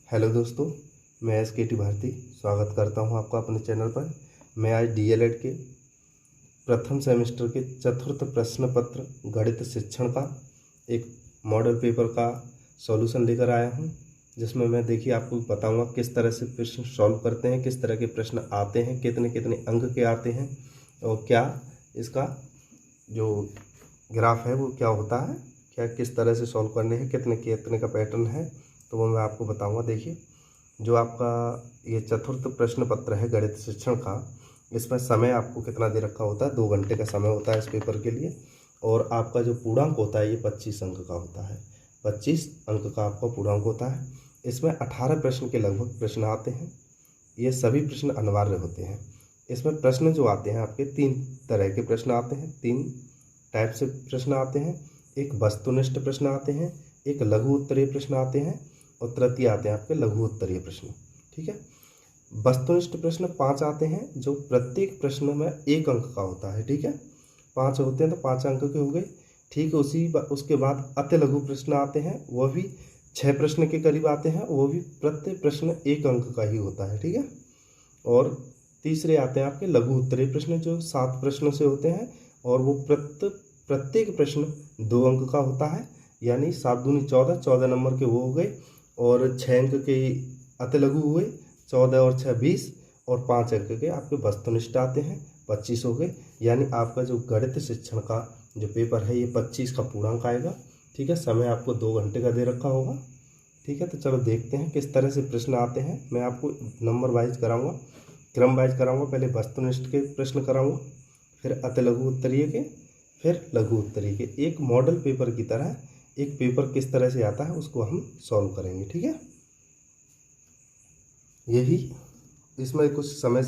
Hello दोस्तों, मैं SKT Bharti स्वागत करता हूं आपका अपने चैनल पर। मैं आज DLED के प्रथम सेमेस्टर के चतुर्थ प्रश्न पत्र गणित शिक्षण का एक मॉडल पेपर का सॉल्यूशन लेकर आया हूं, जिसमें मैं देखिए आपको बताऊंगा किस तरह से प्रश्न सॉल्व करते हैं, किस तरह के प्रश्न आते हैं, कितने कितने अंक के आते हैं और क्या इसका जो ग्राफ है वो क्या होता है, क्या किस तरह से सॉल्व करने हैं, कितने कितने का पैटर्न है, तो वो मैं आपको बताऊंगा। देखिए, जो आपका ये चतुर्थ प्रश्न पत्र है गणित शिक्षण का, इसमें समय आपको कितना दे रखा होता है, 2 घंटे का समय होता है इस पेपर के लिए। और आपका जो पूर्णांक होता है ये 25 अंक का होता है। 25 अंक का आपका पूर्णांक होता है। इसमें 18 प्रश्न के लगभग प्रश्न आते हैं। ये सभी प्रश्न अनिवार्य होते हैं। इसमें प्रश्न जो आते हैं आपके 3 तरह के प्रश्न आते हैं, 3 टाइप से प्रश्न आते हैं। एक वस्तुनिष्ठ प्रश्न आते हैं, एक लघु उत्तरीय प्रश्न आते हैं और तृतीय आते हैं आपके लघु उत्तरीय प्रश्न। ठीक है, वस्तुनिष्ठ प्रश्न 5 आते हैं, जो प्रत्येक प्रश्न में 1 अंक का होता है। ठीक है, 5 होते हैं तो 5 अंक के हो गए। ठीक है, उसके बाद अति लघु प्रश्न आते हैं, वह भी 6 प्रश्न के करीब आते हैं, वो भी प्रत्येक प्रश्न 1 अंक का ही होता है। ठीक है, और तीसरे आते हैं आपके लघु उत्तरीय प्रश्न, जो 7 प्रश्न से होते हैं और वो प्रत्येक प्रश्न 2 अंक का होता है। यानी 7 दूनी 14, 14 नंबर के वो हो गए, और 6 अंक के अति लघु हुए, 14 और 6 20, और 5 अंक के आपके वस्तुनिष्ठ आते हैं, 25 हो गए। यानी आपका जो गणित शिक्षण का जो पेपर है ये 25 का पूर्णांक आएगा। ठीक है, समय आपको 2 घंटे का दे रखा होगा। ठीक है, तो चलो देखते हैं किस तरह से प्रश्न आते हैं। मैं आपको नंबर वाइज कराऊंगा, क्रम वाइज कराऊंगा। पहले वस्तुनिष्ठ के प्रश्न कराऊंगा, फिर अति लघु उत्तरीय के, फिर लघु उत्तरीय के। एक मॉडल पेपर की तरह एक पेपर किस तरह से आता है उसको हम सॉल्व करेंगे। ठीक है, यही इसमें कुछ समय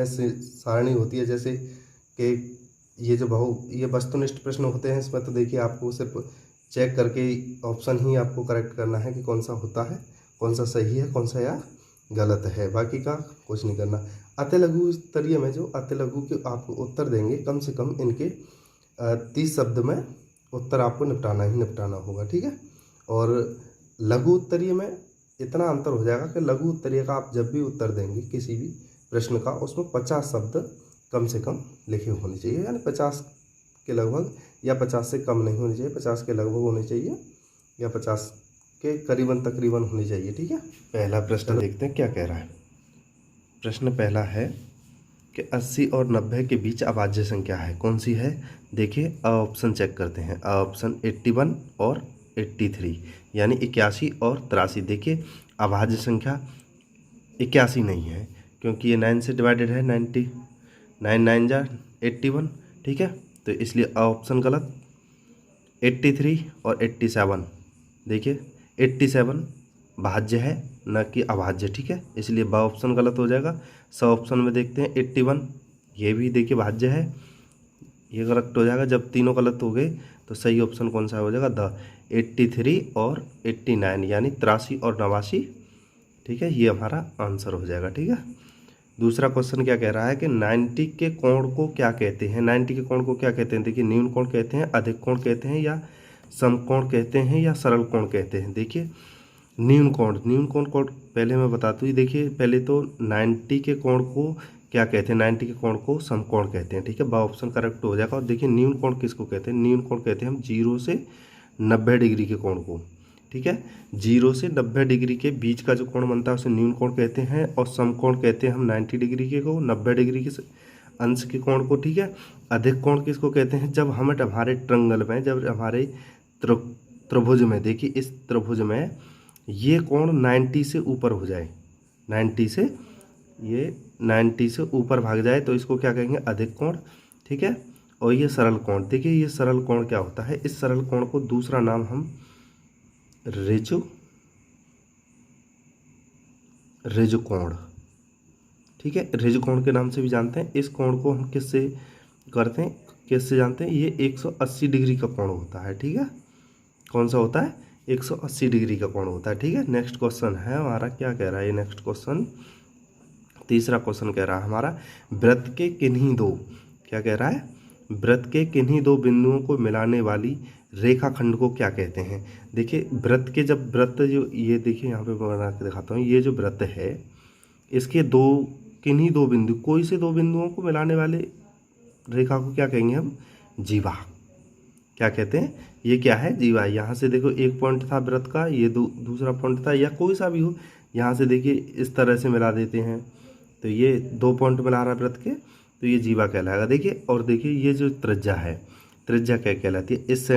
से सारणी होती है, जैसे कि ये वस्तुनिष्ठ प्रश्न होते हैं। इसमें तो देखिए आपको सिर्फ चेक करके ऑप्शन ही आपको करेक्ट करना है कि कौन सा होता है, कौन सा सही है, कौन सा या गलत है, बाकी का कुछ नहीं करना। अति लघु उत्तरीय में जो अति लघु के आपको उत्तर देंगे, कम से कम इनके 30 शब्द में उत्तर आपको निपटाना होगा। ठीक है, और लघु उत्तरीय में इतना अंतर हो जाएगा कि लघु उत्तरीय का आप जब भी उत्तर देंगे किसी भी प्रश्न का, उसमें 50 शब्द कम से कम लिखे होने चाहिए। यानी 50 के लगभग, या 50 से कम नहीं होने चाहिए, 50 के लगभग होने चाहिए, या 50 के करीबन तकरीबन होनी चाहिए। ठीक है, पहला प्रश्न देखते हैं क्या कह रहा है। प्रश्न पहला है कि 80 और 90 के बीच अभाज्य संख्या है, कौन सी है। देखिए ऑप्शन चेक करते हैं। ऑप्शन 81 और 83, यानी 81 और 83। देखिए अभाज्य संख्या 81 नहीं है, क्योंकि ये 9 से डिवाइडेड है। 90 9 9 जा 81। ठीक है, तो इसलिए ऑप्शन गलत। 83 और 87, देखिए 87 भाज्य है न कि अभाज्य। ठीक है, इसलिए ब ऑप्शन गलत हो जाएगा। सब ऑप्शन में देखते हैं 81, ये भी देखिए भाज्य है, ये करेक्ट हो जाएगा। जब तीनों गलत हो गए तो सही ऑप्शन कौन सा हो जाएगा, द 83 और 89, यानी 83 और 89। ठीक है, ये हमारा आंसर हो जाएगा। ठीक है, दूसरा क्वेश्चन क्या कह रहा है कि 90 के कोण को क्या कहते हैं। 90 के कोण को क्या कहते हैं। देखिए न्यून कोण कहते हैं, अधिक कोण कहते हैं, या समकोण कहते हैं, या सरल कोण कहते हैं। देखिए न्यून कोण को पहले मैं बताता हूँ। देखिए पहले तो 90 के कोण को क्या कहते हैं, 90 के कोण को समकोण कहते हैं। ठीक है, बा ऑप्शन करेक्ट हो जाएगा। और देखिए न्यून कोण किसको कहते हैं, न्यून कोण कहते हैं हम 0 से 90 डिग्री के कोण को। ठीक है, 0 से 90 डिग्री के बीच का जो कोण बनता है उसे न्यून कोण कहते हैं, और समकोण कहते हैं हम 90 डिग्री के को, 90 डिग्री के अंश के कोण को। ठीक है, अधिक कोण किसको कहते हैं, जब हमारे ट्रंगल में, जब हमारे त्रिभुज में, देखिए इस त्रिभुज में ये कोण 90 से ऊपर हो जाए, 90 से ये 90 से ऊपर भाग जाए तो इसको क्या कहेंगे, अधिक कोण। ठीक है, और ये सरल कोण, देखिए ये सरल कोण क्या होता है, इस सरल कोण को दूसरा नाम हम ऋजु कोण। ठीक है, ऋजु कोण के नाम से भी जानते हैं। इस कोण को हम किससे करते हैं, किससे जानते हैं, ये 180 डिग्री का कोण होता है। ठीक है, कौन सा होता है, 180 डिग्री का कोण होता है। ठीक है, नेक्स्ट क्वेश्चन है हमारा, क्या कह रहा है ये नेक्स्ट क्वेश्चन, तीसरा क्वेश्चन कह रहा है हमारा, वृत्त के किन्हीं दो, क्या कह रहा है, वृत्त के किन्हीं दो बिंदुओं को मिलाने वाली रेखाखंड को क्या कहते हैं। देखिए वृत्त के, जब वृत्त जो ये देखिए यहाँ पे बना के दिखाता हूँ, ये जो वृत्त है इसके दो, किन्हीं दो बिंदु, कोई से दो बिंदुओं को मिलाने वाले रेखा को क्या कहेंगे हम, जीवा। क्या कहते हैं, ये क्या है, जीवा। यहाँ से देखो एक पॉइंट था वृत्त का, ये दूसरा पॉइंट था, या कोई सा भी हो, यहाँ से देखिए इस तरह से मिला देते हैं, तो ये 2 पॉइंट मिला रहा है वृत्त के, तो ये जीवा कहलाएगा। देखिए और देखिए ये जो त्रिज्या है, त्रिज्या क्या कहलाती है, इस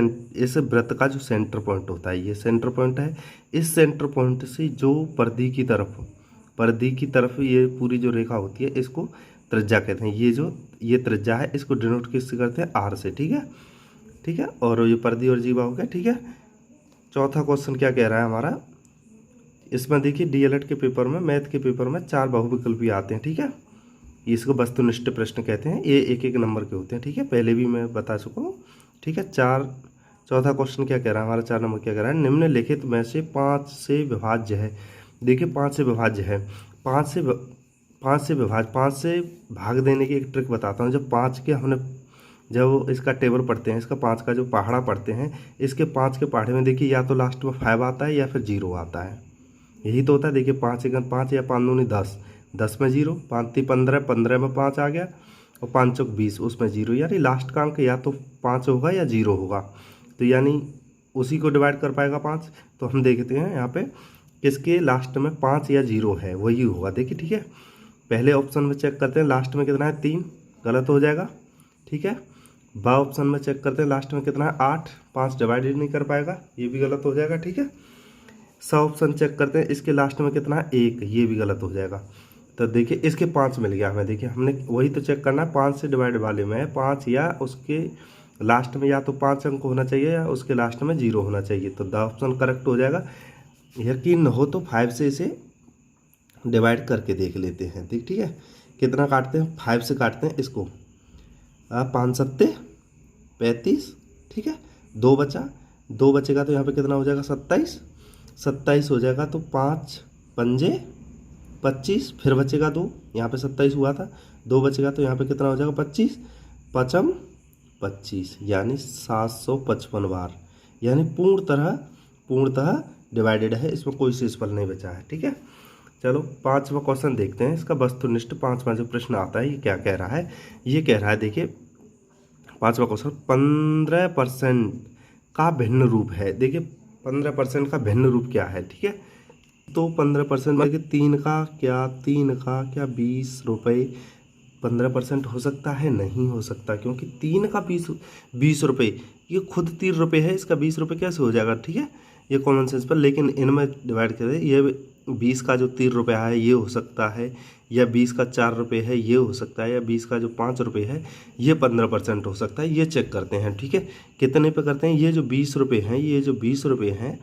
वृत्त का जो सेंटर पॉइंट होता है, ये सेंटर पॉइंट है, इस सेंटर पॉइंट से जो परिधि की तरफ ये पूरी जो रेखा होती है इसको त्रिज्या कहते हैं। ये त्रिज्या है, इसको डिनोट किससे करते हैं, आर से। ठीक है, और ये परिधि और जीवा हो गया। ठीक है, चौथा क्वेश्चन क्या कह रहा है हमारा, इसमें देखिए डीएलएड के पेपर में, मैथ के पेपर में 4 बहुविकल्पी आते हैं। ठीक है, इसको वस्तुनिष्ठ प्रश्न कहते हैं, ये 1-1 नंबर के होते हैं। ठीक है, पहले भी मैं बता चुका हूँ। ठीक है, चौथा क्वेश्चन क्या कह रहा है हमारा, 4 नंबर क्या कह रहा है, निम्नलिखित में से 5 से विभाज्य है। देखिए 5 से विभाज्य है, 5 से भाग देने की एक ट्रिक बताता हूँ। जब इसका टेबल पढ़ते हैं, इसका 5 का जो पहाड़ा पढ़ते हैं, इसके 5 के पहाड़े में देखिए या तो लास्ट में 5 आता है या फिर 0 आता है, यही तो होता है। देखिए 5 1 5 या 5 दूनी 10, 10 में 0, 5 3 15, 15 में 5 आ गया, और 5 चौक 20, उसमें 0, यानी लास्ट का अंक या तो 5 होगा या 0 होगा, तो यानी उसी को डिवाइड कर पाएगा 5। तो हम देखते हैं यहाँ पे किसके लास्ट में 5 या 0 है, वही होगा। देखिए ठीक है, पहले ऑप्शन में चेक करते हैं लास्ट में कितना है, 3, गलत हो जाएगा। ठीक है, बा ऑप्शन में चेक करते हैं लास्ट में कितना है, 8, 5 डिवाइडेड नहीं कर पाएगा, ये भी गलत हो जाएगा। ठीक है, सा ऑप्शन चेक करते हैं, इसके लास्ट में कितना है, 1, ये भी गलत हो जाएगा। तो देखिए इसके 5 मिल गया हमें। देखिए हमने वही तो चेक करना है, 5 से डिवाइड वाले में 5 या उसके लास्ट में या तो 5 अंक होना चाहिए या उसके लास्ट में 0 होना चाहिए, तो द ऑप्शन करेक्ट हो जाएगा। यकीन न हो तो 5 से इसे डिवाइड करके देख लेते हैं। ठीक है, कितना काटते हैं, 5 से काटते हैं इसको, 5 7 35। ठीक है, 2 बचेगा तो यहाँ पे कितना हो जाएगा, 27 हो जाएगा, तो 5 पंजे 25, फिर बचेगा 2, यहाँ पे 27 हुआ था, 2 बचेगा तो यहाँ पे कितना हो जाएगा, 25 5 25, यानी 755 बार, यानी पूर्णतः डिवाइडेड है, इसमें कोई शेषफल नहीं बचा है। ठीक है, चलो 5वां क्वेश्चन देखते हैं, इसका वस्तुनिष्ठ 5वां जो प्रश्न आता है ये क्या कह रहा है, ये कह रहा है देखिए 5वां क्वेश्चन, 15% का भिन्न रूप है। देखिए 15% का भिन्न रूप क्या है। ठीक है, तो 15% में 3 का क्या 20 रुपये 15% हो सकता है, नहीं हो सकता, क्योंकि 3 का 20 रुपये, ये खुद 3 रुपये है, इसका 20 रुपये कैसे हो जाएगा। ठीक है, ये कॉमन सेंस पर, लेकिन इनमें डिवाइड करें, ये 20 का जो 3 रुपये है ये हो सकता है, या 20 का 4 रुपये है ये हो सकता है, या 20 का जो 5 रुपये है ये 15% हो सकता है। ये चेक करते हैं। ठीक है, कितने पे करते हैं, ये जो 20 रुपये हैं,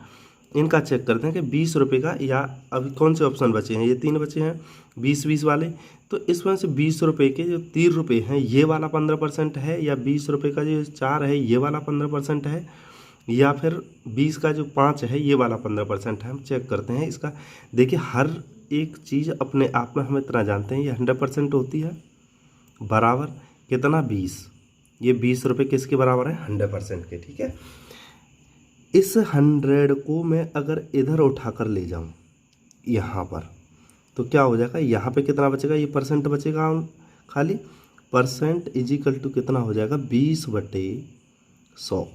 इनका चेक करते हैं कि 20 रुपये का, या अभी कौन से ऑप्शन बचे हैं, ये 3 बचे हैं 20-20 वाले, तो इसमें से 20 रुपये के जो 3 रुपये हैं ये वाला 15% है, या 20 रुपये का जो 4 है ये वाला 15% है, या फिर 20 का जो 5 है ये वाला 15% है। हम चेक करते हैं इसका। देखिए हर एक चीज़ अपने आप में हम इतना जानते हैं, ये 100% होती है, बराबर कितना 20, ये 20 रुपये किसके बराबर है, 100% के। ठीक है, इस 100 को मैं अगर इधर उठा कर ले जाऊं यहाँ पर, तो क्या हो जाएगा, यहाँ पे कितना बचेगा, ये परसेंट बचेगा खाली, परसेंट इजिकल टू कितना हो जाएगा, 20/100,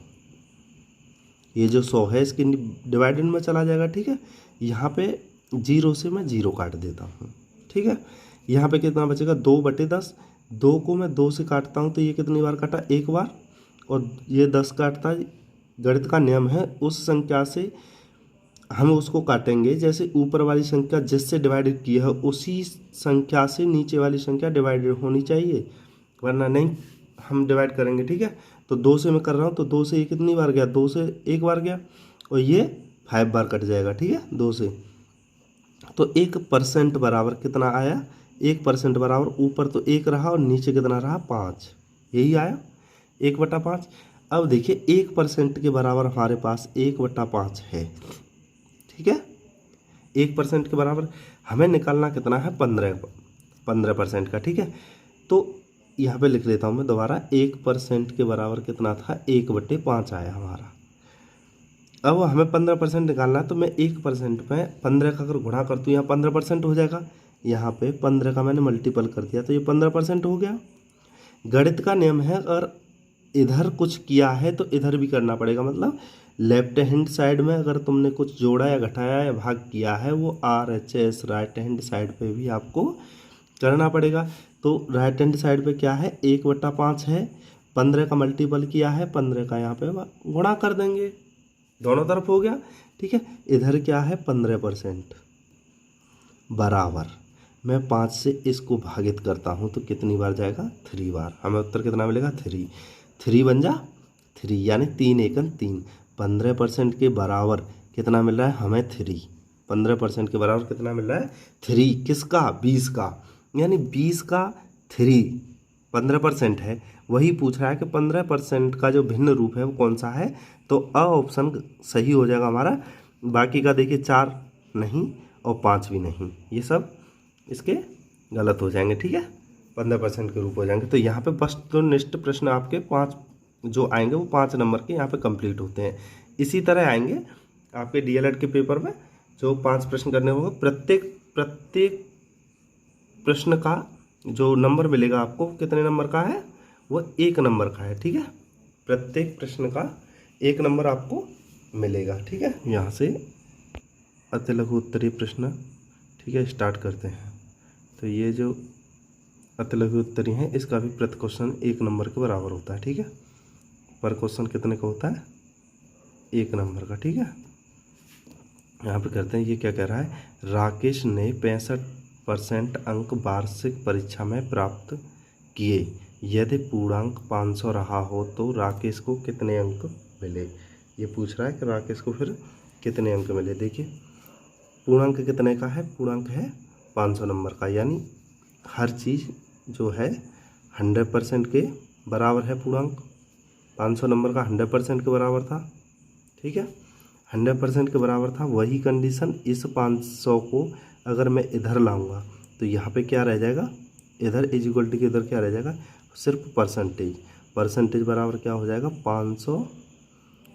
ये जो 100 है इसके डिवाइडेड में चला जाएगा। ठीक है, यहाँ पे 0 से मैं 0 काट देता हूँ। ठीक है, यहाँ पे कितना बचेगा, 2/10, 2 को मैं 2 से काटता हूँ तो ये कितनी बार काटा, 1 बार, और ये 10 काटता है। गणित का नियम है, उस संख्या से हम उसको काटेंगे जैसे ऊपर वाली संख्या जिससे डिवाइडेड की है उसी संख्या से नीचे वाली संख्या डिवाइडेड होनी चाहिए, वरना नहीं हम डिवाइड करेंगे। ठीक है, तो 2 से मैं कर रहा हूँ, तो 2 से ये कितनी बार गया, 2 से 1 बार गया, और ये 5 बार कट जाएगा। ठीक है, 2 से, तो 1% बराबर कितना आया, 1% बराबर ऊपर तो 1 रहा और नीचे कितना रहा, 5, यही आया 1/5। अब देखिए 1% के बराबर हमारे पास 1/5 है। ठीक है, 1% के बराबर हमें निकालना कितना है, 15% का। ठीक है, तो यहाँ पे लिख लेता हूँ मैं दोबारा, 1% के बराबर कितना था, 1/5 आया हमारा। अब हमें 15% निकालना है, तो मैं 1% में 15 का अगर गुणा कर दूँ, यहाँ 15% हो जाएगा, यहाँ पे 15 का मैंने मल्टीपल कर दिया तो ये 15% हो गया। गणित का नियम है, अगर इधर कुछ किया है तो इधर भी करना पड़ेगा, मतलब लेफ्ट हैंड साइड में अगर तुमने कुछ जोड़ा या घटाया या भाग किया है, वो RHS राइट हैंड साइड पे भी आपको करना पड़ेगा। तो राइट हैंड साइड पे क्या है, 1/5 है, 15 का मल्टीपल किया है, 15 का यहाँ पे गुणा कर देंगे, दोनों तरफ हो गया। ठीक है, इधर क्या है 15% बराबर, मैं 5 से इसको भागित करता हूँ तो कितनी बार जाएगा, 3 बार। हमें उत्तर कितना मिलेगा, 3। 3 बन जा 3, यानी 3 एकम 3। 15% के बराबर कितना मिल रहा है हमें, 3। 15% के बराबर कितना मिल रहा है, 3। किसका, 20 का, यानी 20 का 3 15% है। वही पूछ रहा है कि 15% का जो भिन्न रूप है वो कौन सा है, तो अ ऑप्शन सही हो जाएगा हमारा। बाकी का देखिए 4 नहीं और 5 भी नहीं, ये सब इसके गलत हो जाएंगे। ठीक है, 15% के रूप हो जाएंगे। तो यहाँ पे वस्तुनिष्ठ प्रश्न आपके 5 जो आएंगे वो 5 नंबर के यहाँ पे कंप्लीट होते हैं। इसी तरह आएंगे आपके DLED के पेपर में जो 5 प्रश्न करने होंगे। प्रत्येक प्रश्न का जो नंबर मिलेगा आपको कितने नंबर का है, वो 1 नंबर का है। ठीक है, प्रत्येक प्रश्न का 1 नंबर आपको मिलेगा। ठीक है, यहाँ से अति लघु उत्तरीय प्रश्न, ठीक है, स्टार्ट करते हैं। तो ये जो अति लघु उत्तरीय है इसका भी प्रति क्वेश्चन 1 नंबर के बराबर होता है। ठीक है, पर क्वेश्चन कितने का होता है, 1 नंबर का। ठीक है, यहाँ पे करते हैं, ये क्या कह रहा है, राकेश ने 65% अंक वार्षिक परीक्षा में प्राप्त किए, यदि पूर्णांक 500 रहा हो तो राकेश को कितने अंक मिले। ये पूछ रहा है कि राकेश को फिर कितने अंक मिले। देखिए पूर्णांक कितने का है, पूर्णांक है 500 नंबर का, यानी हर चीज़ जो है 100% के बराबर है। पूर्णांक 500 नंबर का 100% के बराबर था। ठीक है, 100% के बराबर था। वही कंडीशन इस 500 को अगर मैं इधर लाऊंगा तो यहाँ पे क्या रह जाएगा, इधर इज इक्वल टू के इधर क्या रह जाएगा, सिर्फ परसेंटेज बराबर क्या हो जाएगा, 500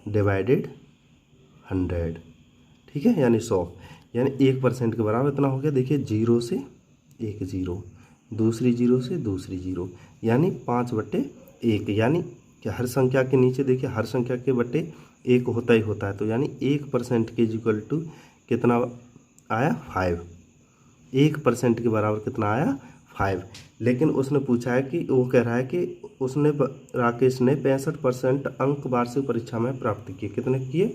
डिवाइडेड 100। ठीक है, यानी 100, यानी 1% के बराबर इतना हो गया। देखिए 0 से 1 0, दूसरी 0 से दूसरी 0, यानी 5/1, यानी कि हर संख्या के नीचे देखिए हर संख्या के बटे 1 होता ही होता है। तो यानी 1% के इक्वल टू कितना आया, 5। 1% के बराबर कितना आया, 5। लेकिन उसने पूछा है कि वो कह रहा है कि राकेश ने 65% अंक वार्षिक परीक्षा में प्राप्त किए। कितने किए,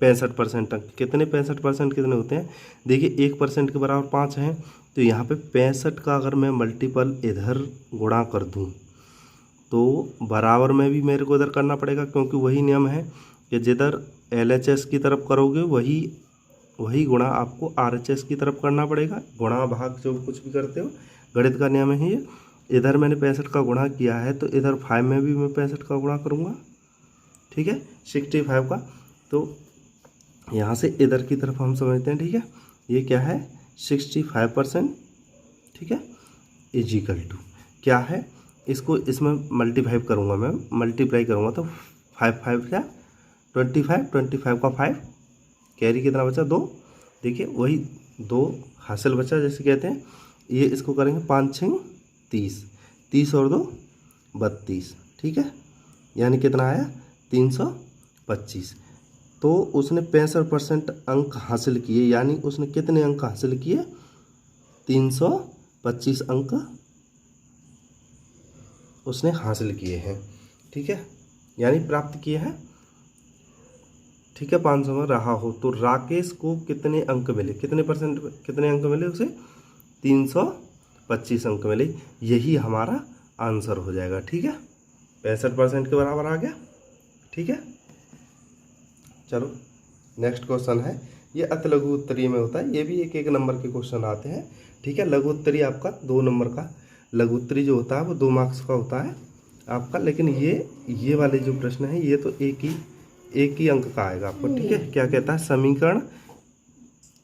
65% अंक। कितने 65% कितने होते हैं, देखिए 1% के बराबर 5 हैं, तो यहाँ पे 65 का अगर मैं मल्टीपल इधर गुणा कर दूँ तो बराबर में भी मेरे को इधर करना पड़ेगा, क्योंकि वही नियम है कि जिधर LHS की तरफ करोगे वही गुणा आपको RHS की तरफ करना पड़ेगा। गुणा भाग जो कुछ भी करते हो, गणित का नियम है ये। इधर मैंने 65 का गुणा किया है तो इधर 5 में भी मैं 65 का गुणा करूँगा। ठीक है, 65 का, तो यहाँ से इधर की तरफ हम समझते हैं। ठीक है, ये क्या है, 65%। ठीक है, इजिकल टू क्या है, इसको इसमें मल्टीप्लाई करूँगा, मैं मल्टीप्लाई करूँगा तो 5 क्या 25 का 5, कैरी कितना बचा, 2। देखिए वही 2 हासिल बचा, जैसे कहते हैं। ये इसको करेंगे 5 6 30, 30 और 2 32। ठीक है, यानी कितना आया, 325। तो उसने 65% अंक हासिल किए, यानी उसने कितने अंक हासिल किए, 325 अंक उसने हासिल किए हैं। ठीक है, यानी प्राप्त किए हैं। ठीक है, 500 में रहा हो तो राकेश को कितने अंक मिले, कितने अंक मिले उसे, 325 अंक मिले। यही हमारा आंसर हो जाएगा। ठीक है, 65% के बराबर आ गया। ठीक है, चलो नेक्स्ट क्वेश्चन है, ये अति लघु उत्तरीय में होता है, ये भी 1 नंबर के क्वेश्चन आते हैं। ठीक है, लघु उत्तरीय आपका 2 नंबर का, लघु उत्तरीय जो होता है वो 2 मार्क्स का होता है आपका। लेकिन ये वाले जो प्रश्न है ये तो एक ही अंक का आएगा आपको। ठीक है, क्या कहता है, समीकरण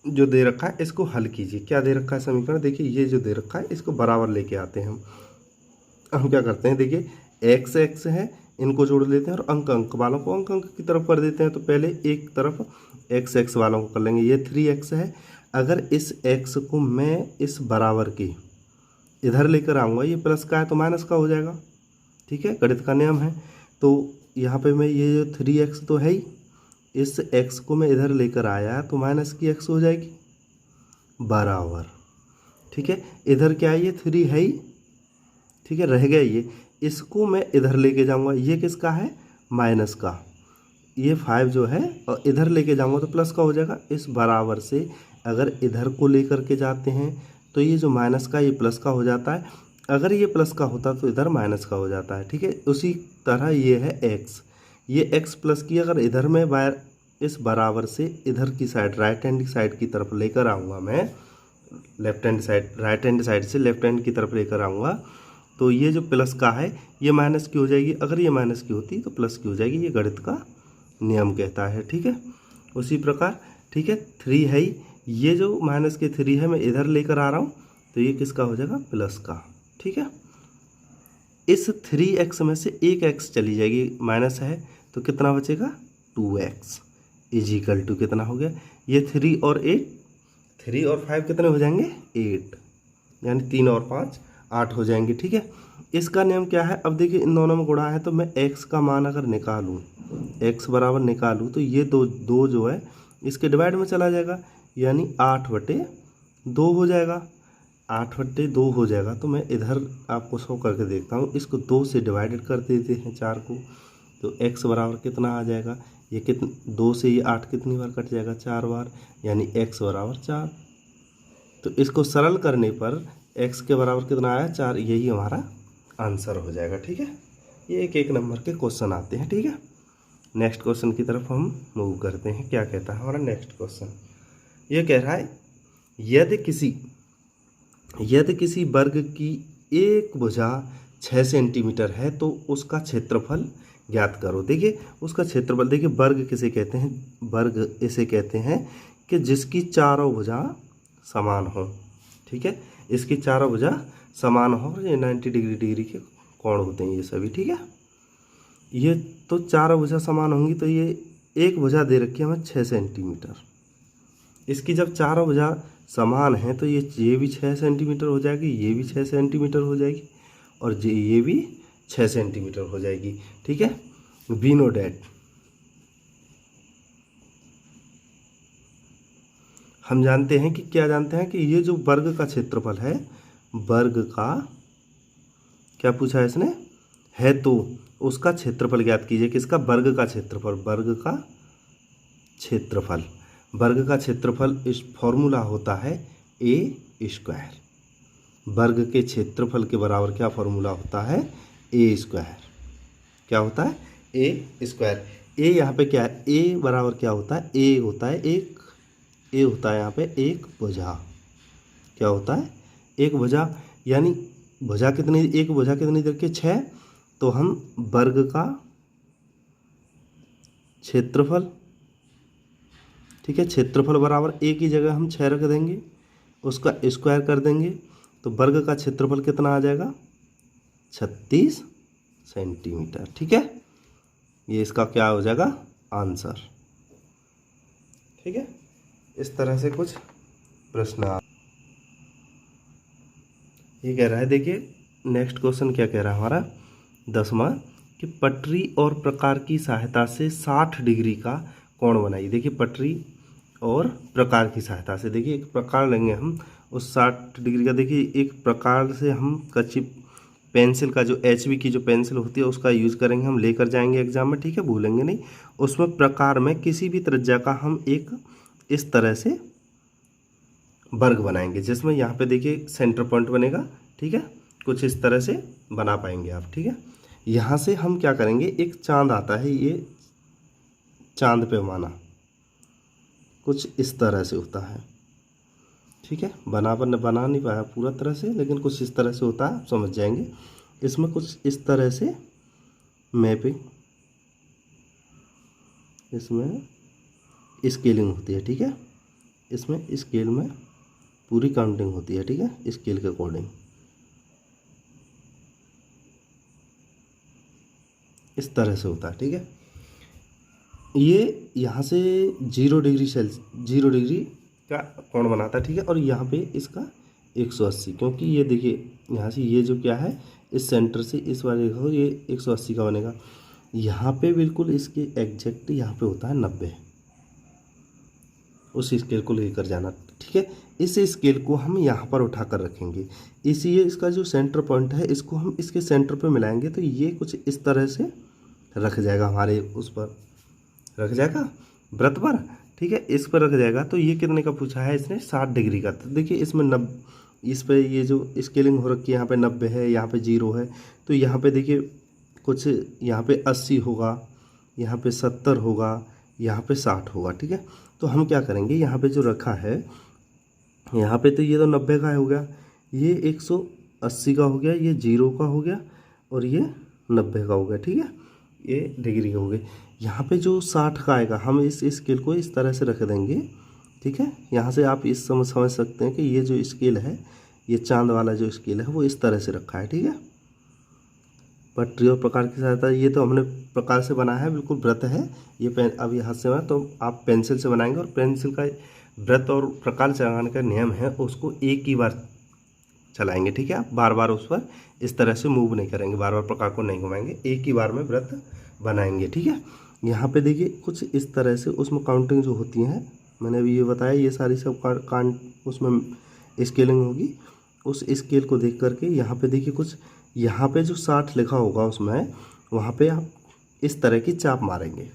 जो दे रखा है इसको हल कीजिए। क्या दे रखा है समीकरण, देखिए ये जो दे रखा है इसको बराबर लेके आते हैं हम। हम क्या करते हैं, देखिए एक्स एक्स है, इनको जोड़ लेते हैं और अंक अंक वालों को अंक अंक की तरफ कर देते हैं। तो पहले एक तरफ एक्स एक्स वालों को कर लेंगे। ये 3x है। अगर इस x को मैं इस बराबर के इधर लेकर आऊँगा, ये प्लस का है तो माइनस का हो जाएगा। ठीक है, गणित का नियम है। तो यहाँ पे मैं ये जो 3x तो है ही, इस x को मैं इधर लेकर आया तो माइनस की x हो जाएगी बराबर। ठीक है, इधर क्या है, ये 3 है ही। ठीक है, रह गया ये, इसको मैं इधर लेके जाऊंगा, ये किसका है, माइनस का। ये 5 जो है और इधर लेके जाऊंगा तो प्लस का हो जाएगा। इस बराबर से अगर इधर को लेकर के जाते हैं तो ये जो माइनस का ये प्लस का हो जाता है। अगर ये प्लस का होता तो इधर माइनस का हो जाता है। ठीक है, उसी तरह ये है एक्स, ये एक्स प्लस की अगर इधर में बाहर इस बराबर से इधर की साइड राइट हैंड साइड की तरफ लेकर आऊँगा मैं, left hand side right hand side से लेफ्ट हैंड की तरफ लेकर आऊँगा तो ये जो प्लस का है ये माइनस की हो जाएगी। अगर ये माइनस की होती तो प्लस की हो जाएगी। ये गणित का नियम कहता है। ठीक है, उसी प्रकार ठीक है 3 है ही, ये जो माइनस के 3 है मैं इधर लेकर आ रहा हूँ तो ये किसका हो जाएगा, प्लस का। ठीक है, इस 3x में से एक x चली जाएगी, माइनस है तो कितना बचेगा 2x इजिकल टू कितना हो गया, ये 3 और 5 कितने हो जाएंगे 8, यानी 3 और 5 8 हो जाएंगे। ठीक है, इसका नियम क्या है, अब देखिए इन दोनों में गुणा है तो मैं x का मान अगर निकालूँ, x बराबर निकालूँ तो ये दो जो है इसके डिवाइड में चला जाएगा, यानी 8/2 हो जाएगा। 8/2 हो जाएगा तो मैं इधर आपको शो करके देखता हूँ, इसको 2 से डिवाइडेड कर देते हैं 4 को, तो x बराबर कितना आ जाएगा, ये कितने 2 से ये 8 कितनी बार कट जाएगा, 4 बार, यानी x बराबर 4। तो इसको सरल करने पर x के बराबर कितना आया 4, यही हमारा आंसर हो जाएगा। ठीक है, ये एक नंबर के क्वेश्चन आते हैं। ठीक है, नेक्स्ट क्वेश्चन की तरफ हम मूव करते हैं। क्या कहता है हमारा नेक्स्ट क्वेश्चन, ये कह रहा है यदि किसी वर्ग की एक भुजा 6 सेंटीमीटर है तो उसका क्षेत्रफल ज्ञात करो। देखिए उसका क्षेत्रफल, देखिए वर्ग किसे कहते हैं, वर्ग इसे कहते हैं कि जिसकी चारों भुजा समान हो। ठीक है, इसकी चारों भुजा समान हो, ये 90 डिग्री के कोण होते हैं ये सभी। ठीक है, ये तो चारों भुजा समान होंगी तो ये एक भुजा दे रखी है हमें 6 सेंटीमीटर। इसकी जब चारों भुजा समान है तो ये भी 6 सेंटीमीटर हो जाएगी, ये भी 6 सेंटीमीटर हो जाएगी और ये भी 6 सेंटीमीटर हो जाएगी। ठीक है, वी नो डैट, हम जानते हैं कि क्या जानते हैं कि ये जो वर्ग का क्षेत्रफल है, वर्ग का क्या पूछा है इसने, है तो उसका क्षेत्रफल ज्ञात कीजिए। किसका, वर्ग का क्षेत्रफल, वर्ग का क्षेत्रफल, वर्ग का क्षेत्रफल इस फॉर्मूला होता है a²। वर्ग के क्षेत्रफल के बराबर क्या फॉर्मूला होता है, a²। क्या होता है, a²। a यहाँ पे क्या है, a बराबर क्या होता है, a होता है एक, a होता है यहाँ पे एक भुजा। क्या होता है, एक भुजा, यानी भुजा कितनी, एक भुजा कितनी देखिए 6, तो हम वर्ग का क्षेत्रफल, ठीक है, क्षेत्रफल बराबर a की जगह हम 6 रख देंगे, उसका स्क्वायर कर देंगे तो वर्ग का क्षेत्रफल कितना आ जाएगा 36 सेंटीमीटर। ठीक है, ये इसका क्या हो जाएगा आंसर। ठीक है, इस तरह से कुछ प्रश्न ये कह रहा है। देखिए नेक्स्ट क्वेश्चन क्या कह रहा है हमारा 10वां, कि पटरी और प्रकार की सहायता से 60 डिग्री का कोण बनाइए। देखिए पटरी और प्रकार की सहायता से, देखिए एक प्रकार लेंगे हम उस 60 डिग्री का। देखिए एक प्रकार से हम कच्ची पेंसिल का जो HB की जो पेंसिल होती है उसका यूज़ करेंगे, हम लेकर जाएंगे एग्जाम में। ठीक है, भूलेंगे नहीं। उसमें प्रकार में किसी भी त्रिज्या का हम एक इस तरह से वर्ग बनाएंगे, जिसमें यहाँ पे देखिए सेंटर पॉइंट बनेगा। ठीक है, कुछ इस तरह से बना पाएंगे आप। ठीक है, यहाँ से हम क्या करेंगे, एक चांद आता है, ये चांद पे माना कुछ इस तरह से होता है। ठीक है, बना नहीं पाया पूरा तरह से, लेकिन कुछ इस तरह से होता है, आप समझ जाएंगे। इसमें कुछ इस तरह से मैपिंग, इसमें स्केलिंग होती है। ठीक है, इसमें स्केल में पूरी काउंटिंग होती है। ठीक है, स्केल के अकॉर्डिंग इस तरह से होता है, ठीक है। ये यहाँ से 0 डिग्री का कोण बनाता है, ठीक है। और यहाँ पे इसका 180, क्योंकि ये देखिए यहाँ से ये जो क्या है, इस सेंटर से इस वाले रेखा को, ये 180 का बनेगा। यहाँ पे बिल्कुल इसके एग्जैक्ट यहाँ पे होता है 90। उस स्केल को लेकर जाना, ठीक है। इस स्केल को हम यहाँ पर उठा कर रखेंगे, इसी इसका जो सेंटर पॉइंट है इसको हम इसके सेंटर पे मिलाएंगे, तो ये कुछ इस तरह से रख जाएगा, हमारे उस पर रख जाएगा, व्रत पर, ठीक है। इस पर रख जाएगा। तो ये कितने का पूछा है इसने, 60 डिग्री का। तो देखिए इसमें इस पे ये जो स्केलिंग हो रखी है, यहाँ पे 90 है, यहाँ पे 0 है। तो यहाँ पे देखिए कुछ यहाँ पे 80 होगा, यहाँ पे 70 होगा, यहाँ पे 60 होगा, ठीक है। तो हम क्या करेंगे, यहाँ पे जो रखा है, यहाँ पे तो ये तो 90 का हो गया, ये 180 का हो गया, ये 0 का हो गया, और ये 90 का हो गया, ठीक है। ये डिग्री का हो गया। यहाँ पे जो 60 का आएगा, हम इस स्केल को इस तरह से रख देंगे, ठीक है। यहाँ से आप इस समझ सकते हैं कि ये जो स्केल है, ये चांद वाला जो स्केल है वो इस तरह से रखा है, ठीक है। पटरी और प्रकार की सहायता, ये तो हमने प्रकार से बनाया है, बिल्कुल वृत्त है ये। पेन अब हाथ से बना, तो आप पेंसिल से बनाएंगे, और पेंसिल का वृत्त और प्रकार चलाने का नियम है, उसको एक ही बार चलाएंगे, ठीक है। आप बार बार उस पर इस तरह से मूव नहीं करेंगे, बार बार प्रकार को नहीं घुमाएंगे, एक ही बार में वृत्त बनाएंगे, ठीक है। यहाँ पे देखिए कुछ इस तरह से, उसमें काउंटिंग जो होती है, मैंने अभी ये बताया, ये सारी सब उसमें स्केलिंग होगी। उस स्केल को देख करके यहाँ पे देखिए कुछ, यहाँ पे जो 60 लिखा होगा उसमें, वहाँ पे आप इस तरह की चाप मारेंगे,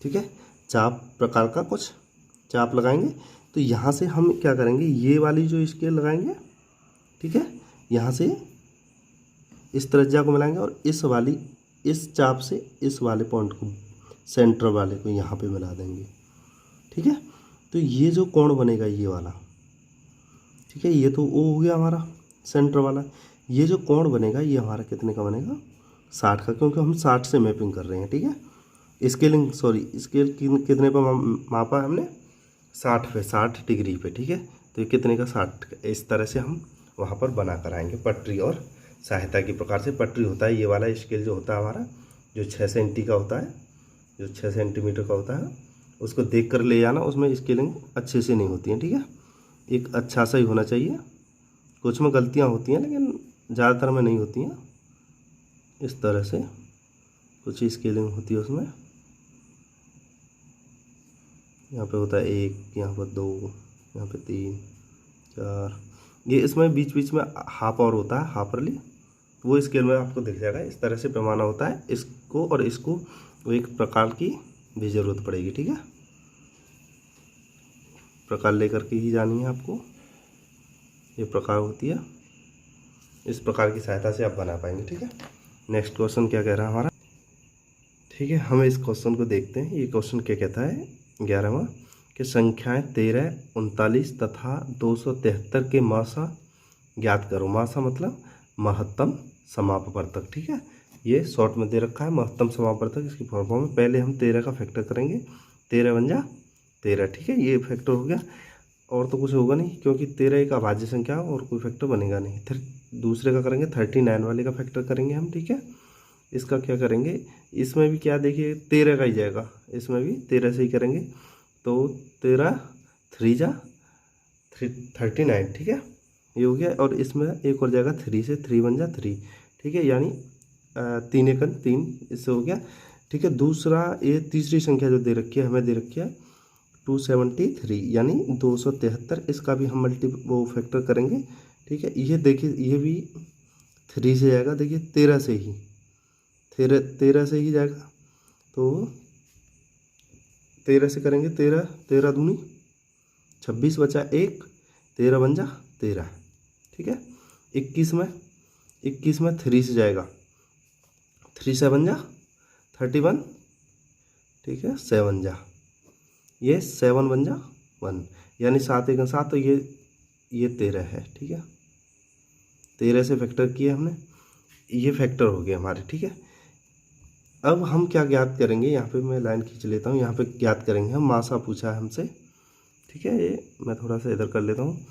ठीक है। चाप प्रकार का कुछ चाप लगाएंगे। तो यहाँ से हम क्या करेंगे, ये वाली जो स्केल लगाएंगे, ठीक है, यहाँ से इस त्रिज्या को मिलाएंगे, और इस चाप से इस वाले पॉइंट को, सेंटर वाले को यहाँ पे मिला देंगे, ठीक है। तो ये जो कोण बनेगा ये वाला, ठीक है, ये तो वो हो गया हमारा सेंटर वाला। ये जो कोण बनेगा ये हमारा कितने का बनेगा, 60 का, क्योंकि हम 60 से मैपिंग कर रहे हैं, ठीक है। स्केल कितने पर मापा हमने, 60 पे, 60 डिग्री पे, ठीक है। तो ये कितने का, 60। इस तरह से हम वहाँ पर बना कर आएंगे पटरी और सहायता की प्रकार से। पटरी होता है ये वाला स्केल जो होता है हमारा, जो 6 सेंटी का होता है, जो 6 सेंटीमीटर का होता है, उसको देख कर ले जाना, उसमें स्केलिंग अच्छे से नहीं होती है, ठीक है। एक अच्छा सा ही होना चाहिए, कुछ में गलतियाँ होती हैं लेकिन ज़्यादातर में नहीं होती हैं। इस तरह से कुछ स्केलिंग होती है उसमें, यहाँ पे होता है 1, यहाँ पर 2, यहाँ पे 3, 4, ये इसमें बीच बीच में हाफ और होता है, हाफरली, वो स्केल में आपको दिख जाएगा। इस तरह से पैमाना होता है, इसको और इसको वो एक प्रकार की भी ज़रूरत पड़ेगी, ठीक है। प्रकार लेकर के ही जानी है आपको, ये प्रकार होती है, इस प्रकार की सहायता से आप बना पाएंगे, ठीक है। नेक्स्ट क्वेश्चन क्या कह रहा है हमारा, ठीक है। हम इस क्वेश्चन को देखते हैं। ये क्वेश्चन क्या कहता है, 11वां, कि संख्याएं 13, 39 तथा 273 के मासा ज्ञात करो। मासा मतलब महत्तम समापवर्तक, ठीक है। ये शॉर्ट में दे रखा है, महत्तम समापवर्तक, इसकी फॉर्म में पहले हम 13 का फैक्टर करेंगे, 13 बन जा 13, ठीक है। ये फैक्टर हो गया, और तो कुछ होगा नहीं, क्योंकि 13 एक अभाज्य संख्या है और कोई फैक्टर बनेगा नहीं। फिर दूसरे का करेंगे, 39 वाले का फैक्टर करेंगे हम, ठीक है। इसका क्या करेंगे, इसमें भी क्या देखिए 13 का ही जाएगा, इसमें भी 13 से ही करेंगे। तो 13 3 जा 39, ठीक है, ये हो गया। और इसमें एक और जाएगा 3 से, 3 बन जा 3, ठीक है, यानी 3 एकन 3, इससे हो गया, ठीक है। दूसरा ये तीसरी संख्या जो दे रखी है, हमें दे रखी है 273, यानी 273, इसका भी हम वो फैक्टर करेंगे, ठीक है। ये देखिए ये भी 3 से जाएगा, देखिए 13 से ही, 13 से ही जाएगा। तो 13 से करेंगे, 13 दूनी 26 बचा 1, 13 बन जा 13, ठीक है। 21 में 3 से जाएगा, 3 से बन जा 31, ठीक है, 7 जा, ये 7 बन जा 1, यानी 7 1 7, तो ये 13 है, ठीक है। 13 से फैक्टर किया हमने, ये फैक्टर हो गया हमारे, ठीक है। अब हम क्या ज्ञात करेंगे, यहाँ पे मैं लाइन खींच लेता हूँ, यहाँ पे ज्ञात करेंगे हम, मासा पूछा है हमसे, ठीक है। ये मैं थोड़ा सा इधर कर लेता हूँ,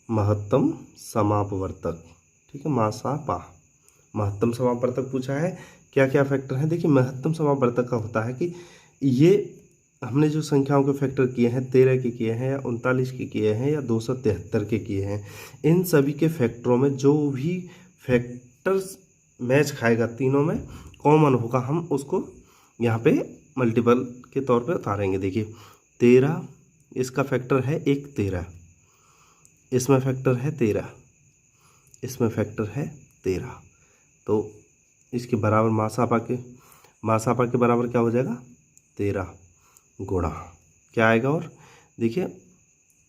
महत्तम समापवर्तक, ठीक है, मासा पा, महत्तम समापवर्तक पूछा है। क्या क्या फैक्टर हैं, देखिए महत्तम समापवर्तक का होता है कि ये हमने जो संख्याओं के फैक्टर किए हैं 13 के किए हैं या 39 के किए हैं या 273 के किए हैं, इन सभी के फैक्टरों में जो भी फैक्टर्स मैच खाएगा तीनों में कॉमन होगा, हम उसको यहाँ पे मल्टीपल के तौर पे उतारेंगे। देखिए 13 इसका फैक्टर है एक 13, इसमें फैक्टर है 13, इसमें फैक्टर है 13, तो इसके बराबर मासापा के बराबर क्या हो जाएगा 13 गुणा क्या आएगा। और देखिए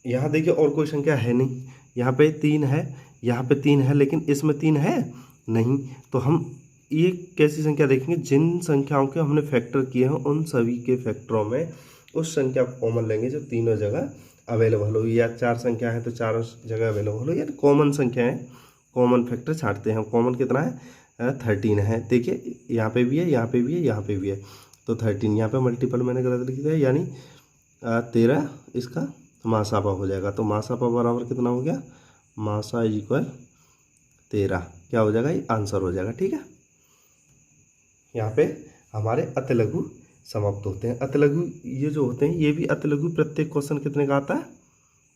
यहाँ देखिए और कोई संख्या है नहीं, यहाँ पे 3 है, यहाँ पे 3 है, लेकिन इसमें 3 है नहीं, तो हम ये कैसी संख्या देखेंगे, जिन संख्याओं के हमने फैक्टर किए हैं उन सभी के फैक्टरों में उस संख्या को कॉमन लेंगे जो तीनों जगह अवेलेबल हो, या 4 संख्या है तो चारों जगह अवेलेबल हो, या कॉमन संख्या है, कॉमन फैक्टर छांटते हैं। कॉमन कितना है 13 है, देखिए यहाँ पे भी है, यहाँ पे भी है, यहाँ पे भी है, तो 13 यहाँ पे मल्टीपल मैंने गलत लिख दिया, यानी 13 इसका मासापा हो जाएगा। तो मासापा बराबर कितना हो गया, मासा इज इक्वल 13 क्या हो जाएगा, ये आंसर हो जाएगा। ठीक है, यहाँ पे हमारे अतिलघु समाप्त होते हैं। अतिलघु ये जो होते हैं ये भी अतिलघु प्रत्येक क्वेश्चन कितने का आता है,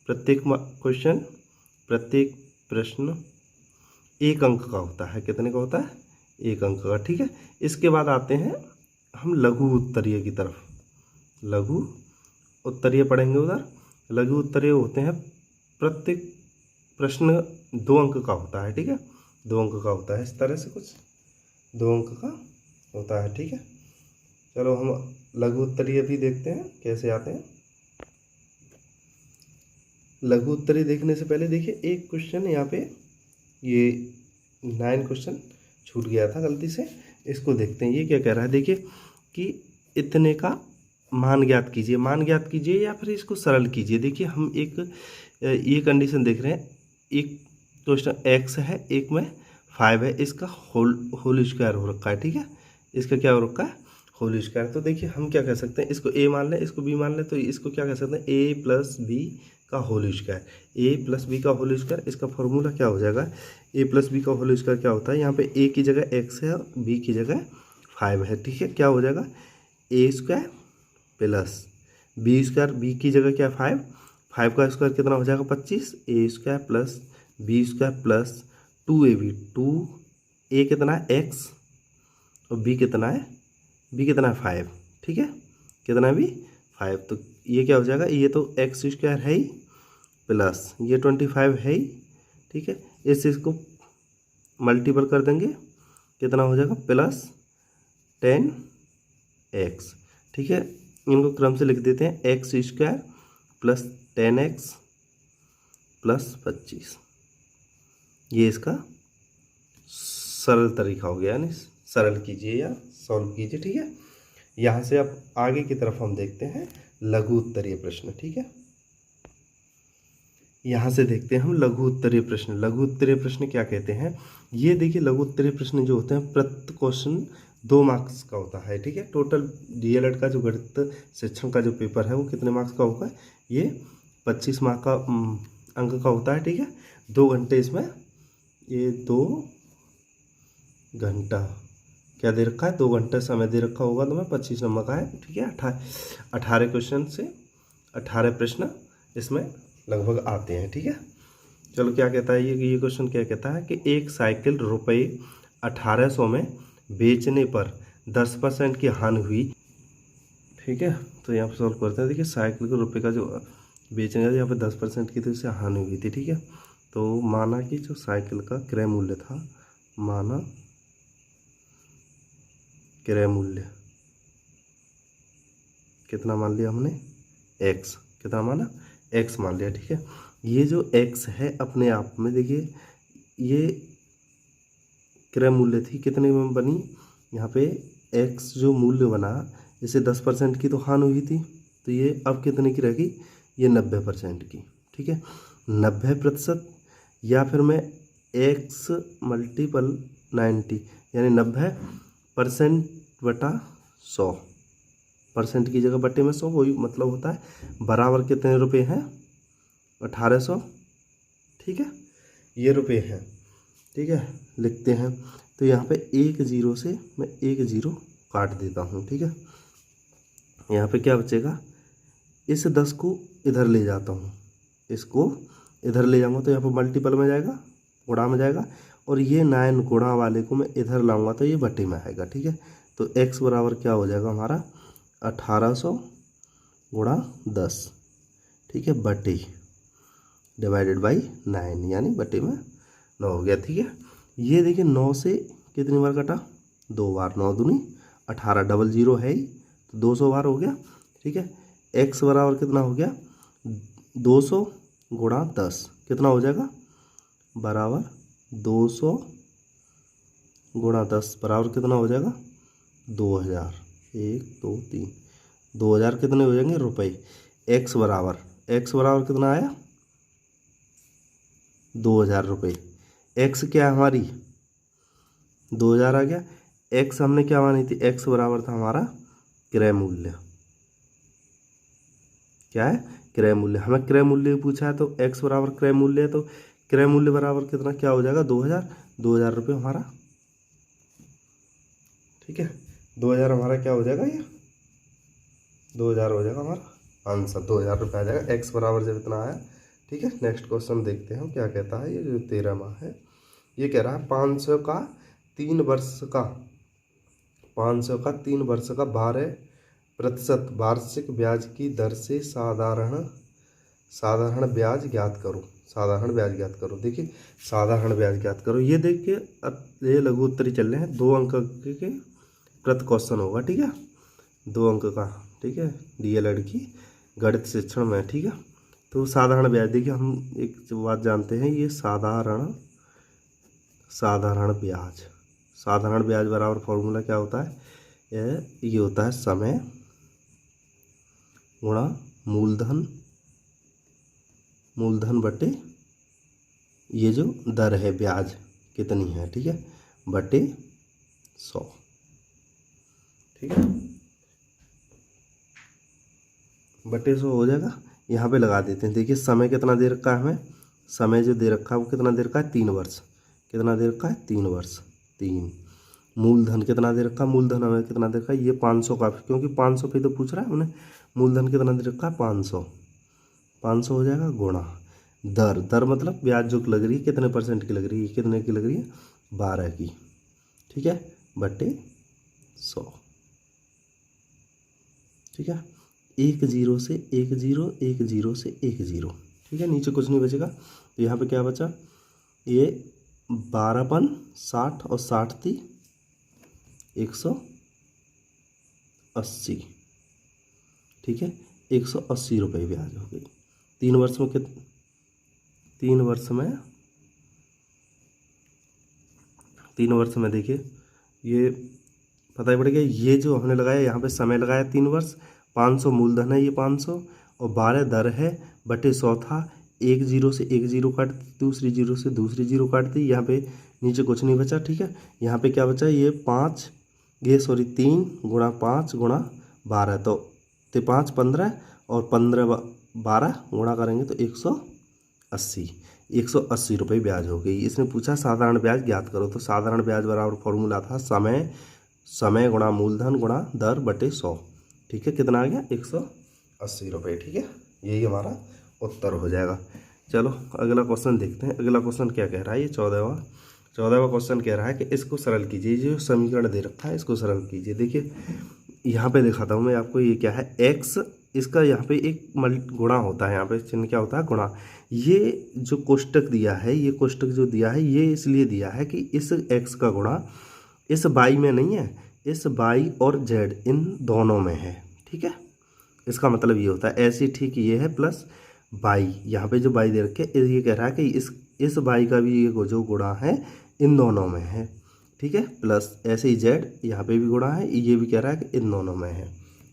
प्रत्येक क्वेश्चन प्रत्येक प्रश्न 1 अंक का होता है। कितने का होता है, 1 अंक का। ठीक है, इसके बाद आते हैं हम लघु उत्तरीय की तरफ। लघु उत्तरीय पढ़ेंगे उधर। लघु उत्तरीय होते हैं प्रत्येक प्रश्न 2 अंक का होता है। ठीक है, 2 अंक का होता है, इस तरह से कुछ 2 अंक का होता है। ठीक है, चलो हम लघु उत्तरीय भी देखते हैं कैसे आते हैं। लघु उत्तरीय देखने से पहले देखिए एक क्वेश्चन यहाँ पे, ये 9 क्वेश्चन छूट गया था गलती से, इसको देखते हैं। ये क्या कह रहा है, देखिए कि इतने का मान ज्ञात कीजिए, मान ज्ञात कीजिए या फिर इसको सरल कीजिए। देखिए हम एक ये कंडीशन देख रहे हैं, एक क्वेश्चन x है, एक में 5 है, इसका होल स्क्वायर हो रखा है। ठीक है, इसका क्या हो रखा है, होल स्क्वायर। तो देखिए हम क्या कह सकते हैं, इसको a मान लें, इसको b मान लें, तो इसको क्या कह सकते हैं, a प्लस बी का whole square. a plus B का होल स्क्वायर, इसका फॉर्मूला क्या हो जाएगा, a प्लस बी का होल स्क्वायर क्या होता है, यहाँ पे a की जगह x है और b की जगह 5 है। ठीक है, क्या हो जाएगा a square plus B square, B की जगह क्या 5 का स्क्वायर कितना हो जाएगा 25, a square plus B square plus 2ab, 2a कितना है x और b कितना है 5। ठीक है, कितना है 5, तो ये क्या हो जाएगा, ये तो एक्स स्क्वायर है ही प्लस ये 25 है ही। ठीक है, इस चीज़ को मल्टीपल कर देंगे, कितना हो जाएगा प्लस 10x। ठीक है, इनको क्रम से लिख देते हैं, x square plus 10x plus 25, ये इसका सरल तरीका हो गया, यानी सरल कीजिए या सॉल्व कीजिए। ठीक है, यहाँ से अब आगे की तरफ हम देखते हैं लघु उत्तरीय प्रश्न। ठीक है, यहाँ से देखते हैं हम लघु उत्तरीय प्रश्न। लघु उत्तरीय प्रश्न क्या कहते हैं, ये देखिए लघु उत्तरीय प्रश्न जो होते हैं प्रत्येक क्वेश्चन 2 मार्क्स का होता है। ठीक है, टोटल डीएलएड का जो गणित शिक्षण का जो पेपर है वो कितने मार्क्स का होगा, ये 25 मार्क का अंक का होता है। ठीक है, 2 घंटे इसमें, ये 2 घंटा क्या दे रखा है, 2 घंटे समय दे रखा होगा, तो मैं 25 नंबर का है। ठीक है, 18 क्वेश्चन से 18 प्रश्न इसमें लगभग आते हैं। ठीक है, चलो क्या कहता है ये क्वेश्चन क्या कहता है कि एक साइकिल रुपये 1800 में बेचने पर 10% की हानि हुई। ठीक है, तो यहाँ पर सॉल्व करते हैं। देखिए साइकिल को रुपये का जो बेचने का यहाँ पे 10% की तो इससे हानि हुई थी। ठीक है, तो माना कि जो साइकिल का क्रय मूल्य था, माना क्रय मूल्य कितना मान लिया हमने, x कितना माना, x मान लिया। ठीक है, ये जो x है अपने आप में देखिए ये क्रय मूल्य थी, कितने में बनी, यहाँ पे x जो मूल्य बना इसे 10% की तो हानि हुई थी, तो ये अब कितने की रहेगी, ये 90% की। ठीक है, 90%, या फिर मैं x मल्टीपल 90 यानी 90% बटा 100% की जगह बटे में 100, वही मतलब होता है बराबर कितने रुपए हैं 1800। ठीक है, ये रुपए हैं। ठीक है, लिखते हैं, तो यहाँ पे एक जीरो से मैं एक जीरो काट देता हूँ, ठीक है। यहाँ पे क्या बचेगा, इस 10 को इधर ले जाता हूँ, इसको इधर ले जाऊँगा तो यहाँ पे मल्टीपल में जाएगा, गुणा में जाएगा, और ये 9 गुणा वाले को मैं इधर लाऊंगा तो ये बटे में आएगा, ठीक है। तो x बराबर क्या हो जाएगा हमारा 1800 गुणा 10, ठीक है, बटे डिवाइडेड बाई 9 यानी बटे में 9 हो गया, ठीक है। ये देखिए 9 से कितनी बार कटा, 2 बार, 9 दूनी 18, डबल जीरो है ही तो 200 बार हो गया, ठीक है। x बराबर कितना हो गया 200 गुणा 10 कितना हो जाएगा बराबर 200 गुणा 10 बराबर कितना हो जाएगा 2000, 1 2 3, 2000 कितने हो जाएंगे रुपए। x बराबर कितना आया 2000 रुपये। x क्या है हमारी 2000 आ गया। x हमने क्या मानी थी, x बराबर था हमारा क्रय मूल्य, क्या है क्रय मूल्य, हमें क्रय मूल्य पूछा है तो x बराबर क्रय मूल्य है, तो क्रय मूल्य बराबर कितना क्या हो जाएगा 2000 रुपये हमारा, ठीक है। 2000 हमारा क्या हो जाएगा, ये 2000 हो जाएगा हमारा आंसर, 2000 रुपये आ जाएगा x बराबर जब इतना आया, ठीक है। नेक्स्ट क्वेश्चन देखते हैं क्या कहता है। ये जो 13वां है ये कह रहा है 500 का 3 वर्ष का 12% वार्षिक ब्याज की दर से साधारण ब्याज ज्ञात करो। साधारण ब्याज ज्ञात करो, देखिए साधारण ब्याज ज्ञात करो, ये देखिए अब ये लघु उत्तरी चल रहे हैं, 2 अंक के प्रति क्वेश्चन होगा, ठीक है, 2 अंक का, ठीक है, DLED की गणित शिक्षण में, ठीक है। तो साधारण ब्याज देखिए हम एक बात जानते हैं, ये साधारण ब्याज बराबर फॉर्मूला क्या होता है, ये होता है समय गुणा मूलधन बटे ये जो दर है ब्याज कितनी है, ठीक है, बटे 100, ठीक है, बटे 100 हो जाएगा। यहाँ पे लगा देते हैं, देखिए समय कितना दे रखा है हमें, समय जो दे रखा है वो कितना दे रखा है 3 वर्ष, कितना दे रखा है 3 वर्ष 3। मूलधन कितना दे रखा है, मूलधन हमें कितना दे रखा है ये 500 का, क्योंकि 500 पे तो पूछ रहा है उन्हें, मूलधन कितना दे रखा है 500 हो जाएगा गुणा दर मतलब ब्याज जो लग रही है कितने % की लग रही है, कितने की लग रही है 12 की, ठीक है, बटे 100, ठीक है। 1 0 से 1 0 1 0 से 1 0, ठीक है, नीचे कुछ नहीं बचेगा। तो यहाँ पे क्या बचा, ये 12 60 और 60 थी 180, ठीक है, 180 रुपये ब्याज हो गई। 3 वर्ष में 3 वर्ष में देखिए ये पता ही पड़ेगा, ये जो हमने लगाया यहाँ पे समय लगाया 3 वर्ष, 500 मूलधन है ये 500 और 12 दर है बटे 100 था। 1 0 से 1 0 काट दी, दूसरी 0 से दूसरी 0 काट दी, यहाँ पे नीचे कुछ नहीं बचा, ठीक है। यहाँ पे क्या बचा, ये 3 गुणा 5 गुणा 12, तो 5 15 और 15 12 गुणा करेंगे तो 180 रुपये ब्याज हो गई। इसने पूछा साधारण ब्याज ज्ञात करो, तो साधारण ब्याज बराबर फॉर्मूला था समय गुणा मूलधन गुणा दर बटे 100, ठीक है, कितना आ गया 180 रुपये, ठीक है, यही हमारा उत्तर हो जाएगा। चलो अगला क्वेश्चन देखते हैं। अगला क्वेश्चन क्या कह रहा है, ये 14वां क्वेश्चन कह रहा है कि इसको सरल कीजिए, जो समीकरण दे रखा है इसको सरल कीजिए। देखिए यहाँ पे दिखाता हूँ मैं आपको, ये क्या है x, इसका यहाँ पे एक गुणा होता है, यहाँ पे चिन्ह क्या होता है गुणा। ये जो कोष्टक दिया है, ये कोष्टक जो दिया है ये इसलिए दिया है कि इस x का गुणा इस y में नहीं है, इस y और z इन दोनों में है, ठीक है। इसका मतलब ये होता है, ऐसे ठीक ये है प्लस y, यहाँ पे जो y दे रखे ये कह रहा है कि इस y का भी ये जो गुणा है इन दोनों में है, ठीक है, प्लस ऐसे ही z यहाँ पे भी गुणा है, ये भी कह रहा है कि इन दोनों में है,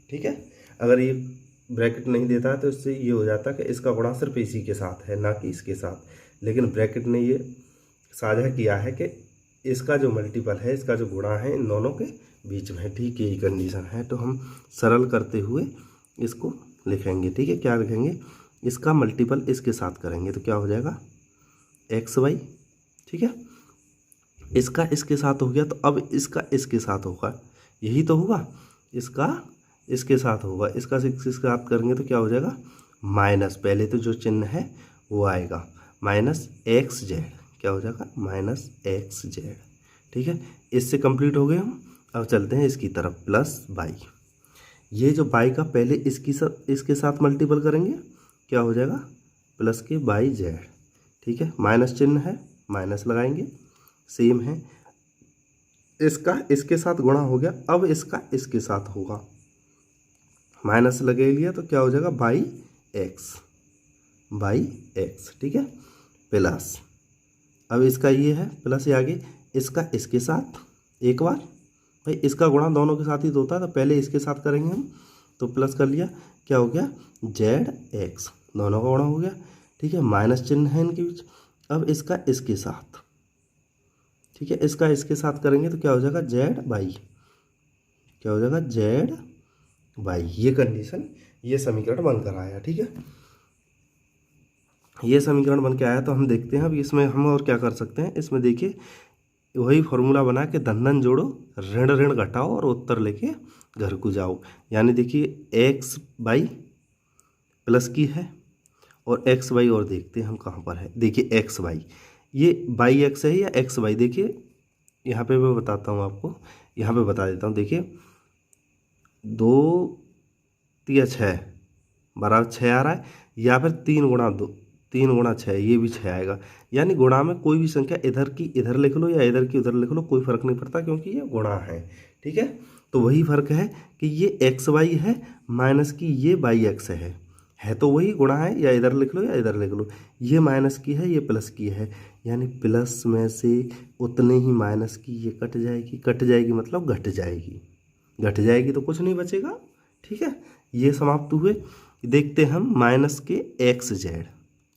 ठीक है। अगर ये ब्रैकेट नहीं देता है तो इससे ये हो जाता है कि इसका गुणा सिर्फ इसी के साथ है ना कि इसके साथ, लेकिन ब्रैकेट ने ये साझा किया है कि इसका जो मल्टीपल है, इसका जो गुणा है इन दोनों के बीच में, ठीक यही कंडीशन है। तो हम सरल करते हुए इसको लिखेंगे, ठीक है, क्या लिखेंगे, इसका मल्टीपल इसके साथ करेंगे तो क्या हो जाएगा xy, ठीक है। इसका इसके साथ हो गया, तो अब इसका इसके साथ होगा, यही तो होगा, इसका इसके साथ होगा, इसका इसके साथ करेंगे तो क्या हो जाएगा, माइनस, पहले तो जो चिन्ह है वो आएगा माइनस एक्स जेड, क्या हो जाएगा माइनस एक्स जेड। ठीक है, इससे कंप्लीट हो गए हम। अब चलते हैं इसकी तरफ, प्लस बाई, ये जो बाई का पहले इसके साथ मल्टीपल करेंगे, क्या हो जाएगा प्लस के बाई जेड। ठीक है, माइनस चिन्ह है, माइनस लगाएंगे, सेम है, इसका इसके साथ गुणा हो गया, अब इसका इसके साथ होगा, माइनस लगे लिया तो क्या हो जाएगा बाई एक्स, बाई एक्स। ठीक है, प्लस, अब इसका ये है प्लस, ये आगे इसका इसके साथ, एक बार भाई इसका गुणा दोनों के साथ ही तो होता है, तो पहले इसके साथ करेंगे हम, तो प्लस कर लिया, क्या हो गया जेड एक्स, दोनों का गुणा हो गया। ठीक है, माइनस चिन्ह है इनके बीच, अब इसका इसके साथ, ठीक है, इसका इसके साथ करेंगे तो क्या हो जाएगा जेड बाई, क्या हो जाएगा जेड बाई। ये कंडीशन, ये समीकरण बनकर आया। ठीक है, ये समीकरण बन के आया, तो हम देखते हैं अब इसमें हम और क्या कर सकते हैं। इसमें देखिए वही फॉर्मूला बना के धन धन जोड़ो, ऋण ऋण घटाओ और उत्तर लेके घर को जाओ। यानी देखिए एक्स बाई प्लस की है और एक्स बाई, और देखते हैं हम कहाँ पर है। देखिए एक्स बाई, ये बाई एक्स है या एक्स बाई, देखिए यहाँ पे मैं बताता हूँ आपको, यहाँ पे बता देता हूँ। देखिए 2 3 6 बराबर 6 आ रहा है, या फिर 3 गुणा 2, 3 गुणा 6, ये भी 6 आएगा। यानी गुणा में कोई भी संख्या इधर की इधर लिख लो या इधर की उधर लिख लो, कोई फर्क नहीं पड़ता, क्योंकि ये गुणा है। ठीक है, तो वही फर्क है कि ये एक्स वाई है माइनस की ये बाई एक्स है तो वही गुणा है, या इधर लिख लो या इधर लिख लो, ये माइनस की है ये प्लस की है, यानी प्लस में से उतने ही माइनस की ये कट जाएगी, कट जाएगी मतलब घट जाएगी, घट जाएगी तो कुछ नहीं बचेगा। ठीक है, ये समाप्त हुए। देखते हैं हम माइनस के एक्स जेड,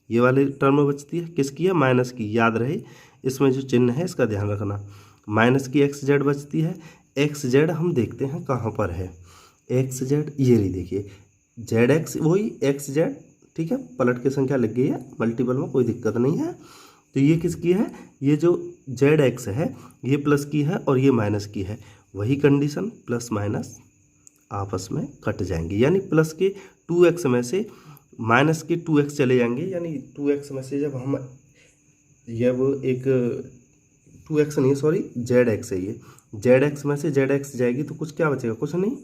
ये वाली टर्म बचती है, किसकी है माइनस की, याद रहे इसमें जो चिन्ह है इसका ध्यान रखना, माइनस की एक्स जेड बचती है। एक्स जेड हम देखते हैं कहाँ पर है, एक्स जेड ये रही, देखिए जेड एक्स वही एक्स जेड। ठीक है, पलट के संख्या लग गई है, मल्टीपल में कोई दिक्कत नहीं है। तो ये किसकी है, ये जो जेड एक्स है ये प्लस की है और ये माइनस की है, वही कंडीशन, प्लस माइनस आपस में कट जाएंगे, यानी प्लस के 2x में से माइनस के 2x चले जाएंगे, यानी 2x में से जब हम ये वो एक 2x नहीं सॉरी जेड एक्स है, ये जेड एक्स में से जेड एक्स जाएगी तो कुछ क्या बचेगा, कुछ नहीं।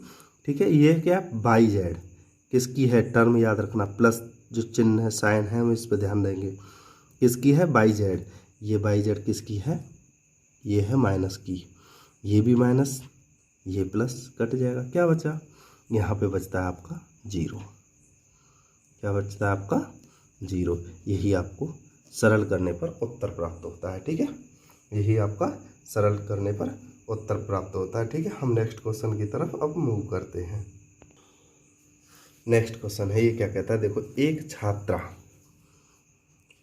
ठीक है, ये क्या बाई जेड, किसकी है टर्म याद रखना, प्लस जो चिन्ह है साइन है हम इस पर ध्यान देंगे, किसकी है बाई जेड, ये बाई जेड किसकी है, ये है माइनस की, ये भी माइनस ये प्लस, कट जाएगा, क्या बचा यहाँ पे बचता है आपका 0, क्या बचता है आपका 0। यही आपको सरल करने पर उत्तर प्राप्त होता है। ठीक है, यही आपका सरल करने पर उत्तर प्राप्त होता है। ठीक है, हम नेक्स्ट क्वेश्चन की तरफ अब मूव करते हैं। नेक्स्ट क्वेश्चन है, ये क्या कहता है, देखो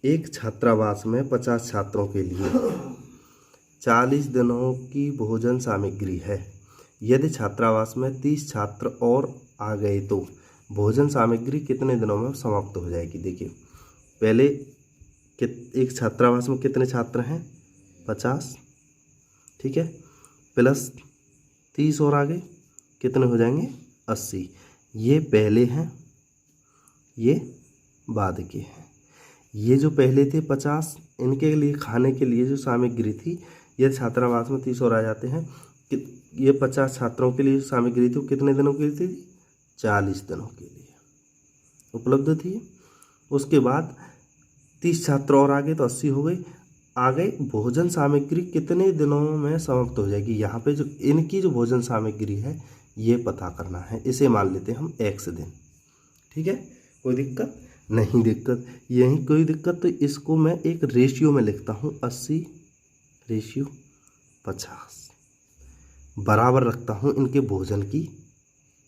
एक छात्रावास में 50 छात्रों के लिए 40 दिनों की भोजन सामग्री है। यदि छात्रावास में 30 छात्र और आ गए तो भोजन सामग्री कितने दिनों में समाप्त हो जाएगी। देखिए पहले एक छात्रावास में कितने छात्र हैं 50, ठीक है, प्लस 30 और आगे कितने हो जाएंगे 80। ये पहले हैं, ये बाद के हैं। ये जो पहले थे 50, इनके लिए खाने के लिए जो सामग्री थी, ये छात्रावास में 30 और आ जाते हैं कि ये 50 छात्रों के लिए जो सामग्री थी वो कितने दिनों के लिए थी, 40 दिनों के लिए उपलब्ध थी। उसके बाद 30 छात्र और आगे तो 80 हो गई, आ गई भोजन सामग्री कितने दिनों में समाप्त हो जाएगी। यहाँ पे जो इनकी जो भोजन सामग्री है ये पता करना है, इसे मान लेते हैं हम x दिन। ठीक है, कोई दिक्कत नहीं, दिक्कत यही कोई दिक्कत, तो इसको मैं एक रेशियो में लिखता हूँ 80 रेशियो 50 बराबर रखता हूँ इनके भोजन की,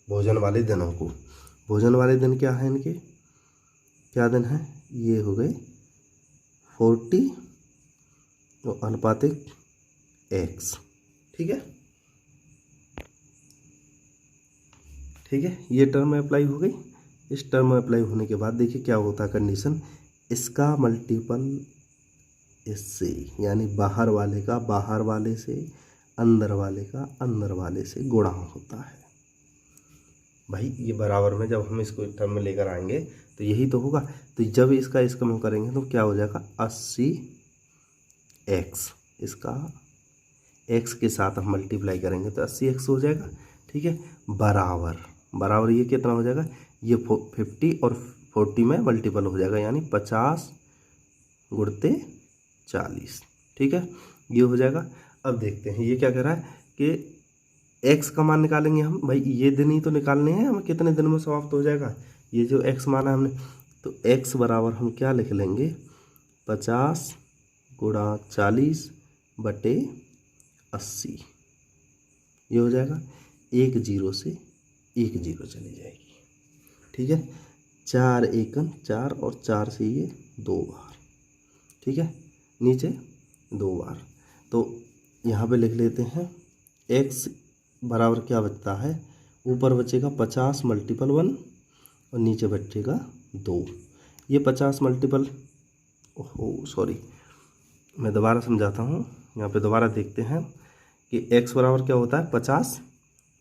भोजन वाले दिनों को। भोजन वाले दिन क्या है इनके, क्या दिन है, ये हो गए 40 तो अनुपातिक x। ठीक है, ठीक है, ये टर्म अप्लाई हो गई। इस टर्म में अप्लाई होने के बाद देखिए क्या होता है कंडीशन, इसका मल्टीपल इससे, यानी बाहर वाले का बाहर वाले से, अंदर वाले का अंदर वाले से गुणा होता है। भाई ये बराबर में जब हम इसको टर्म में लेकर आएंगे तो यही तो होगा। तो जब इसका हम करेंगे तो क्या हो जाएगा 80x, इसका x के साथ हम मल्टीप्लाई करेंगे तो 80x हो जाएगा। ठीक है, बराबर ये कितना हो जाएगा, ये 50 और 40 में मल्टीपल हो जाएगा, यानी 50 गुणते 40। ठीक है, ये हो जाएगा। अब देखते हैं ये क्या कह रहा है कि x का मान निकालेंगे हम। भाई ये दिन ही तो निकालने हैं हमें, कितने दिन में समाप्त हो जाएगा ये जो x माना हमने। तो x बराबर हम क्या लिख लेंगे, 50 गुणा 40 बटे 80। ये हो जाएगा, एक जीरो से एक जीरो चली जाएगी। ठीक है, 4 एकम 4 और 4 से ये 2 बार। ठीक है, नीचे 2 बार। तो यहाँ पे लिख लेते हैं x बराबर क्या बचता है, ऊपर बचेगा 50 मल्टीपल 1 और नीचे बचेगा 2। ये 50 मल्टीपल, ओहो सॉरी, मैं दोबारा समझाता हूँ। यहाँ पे दोबारा देखते हैं कि x बराबर क्या होता है, 50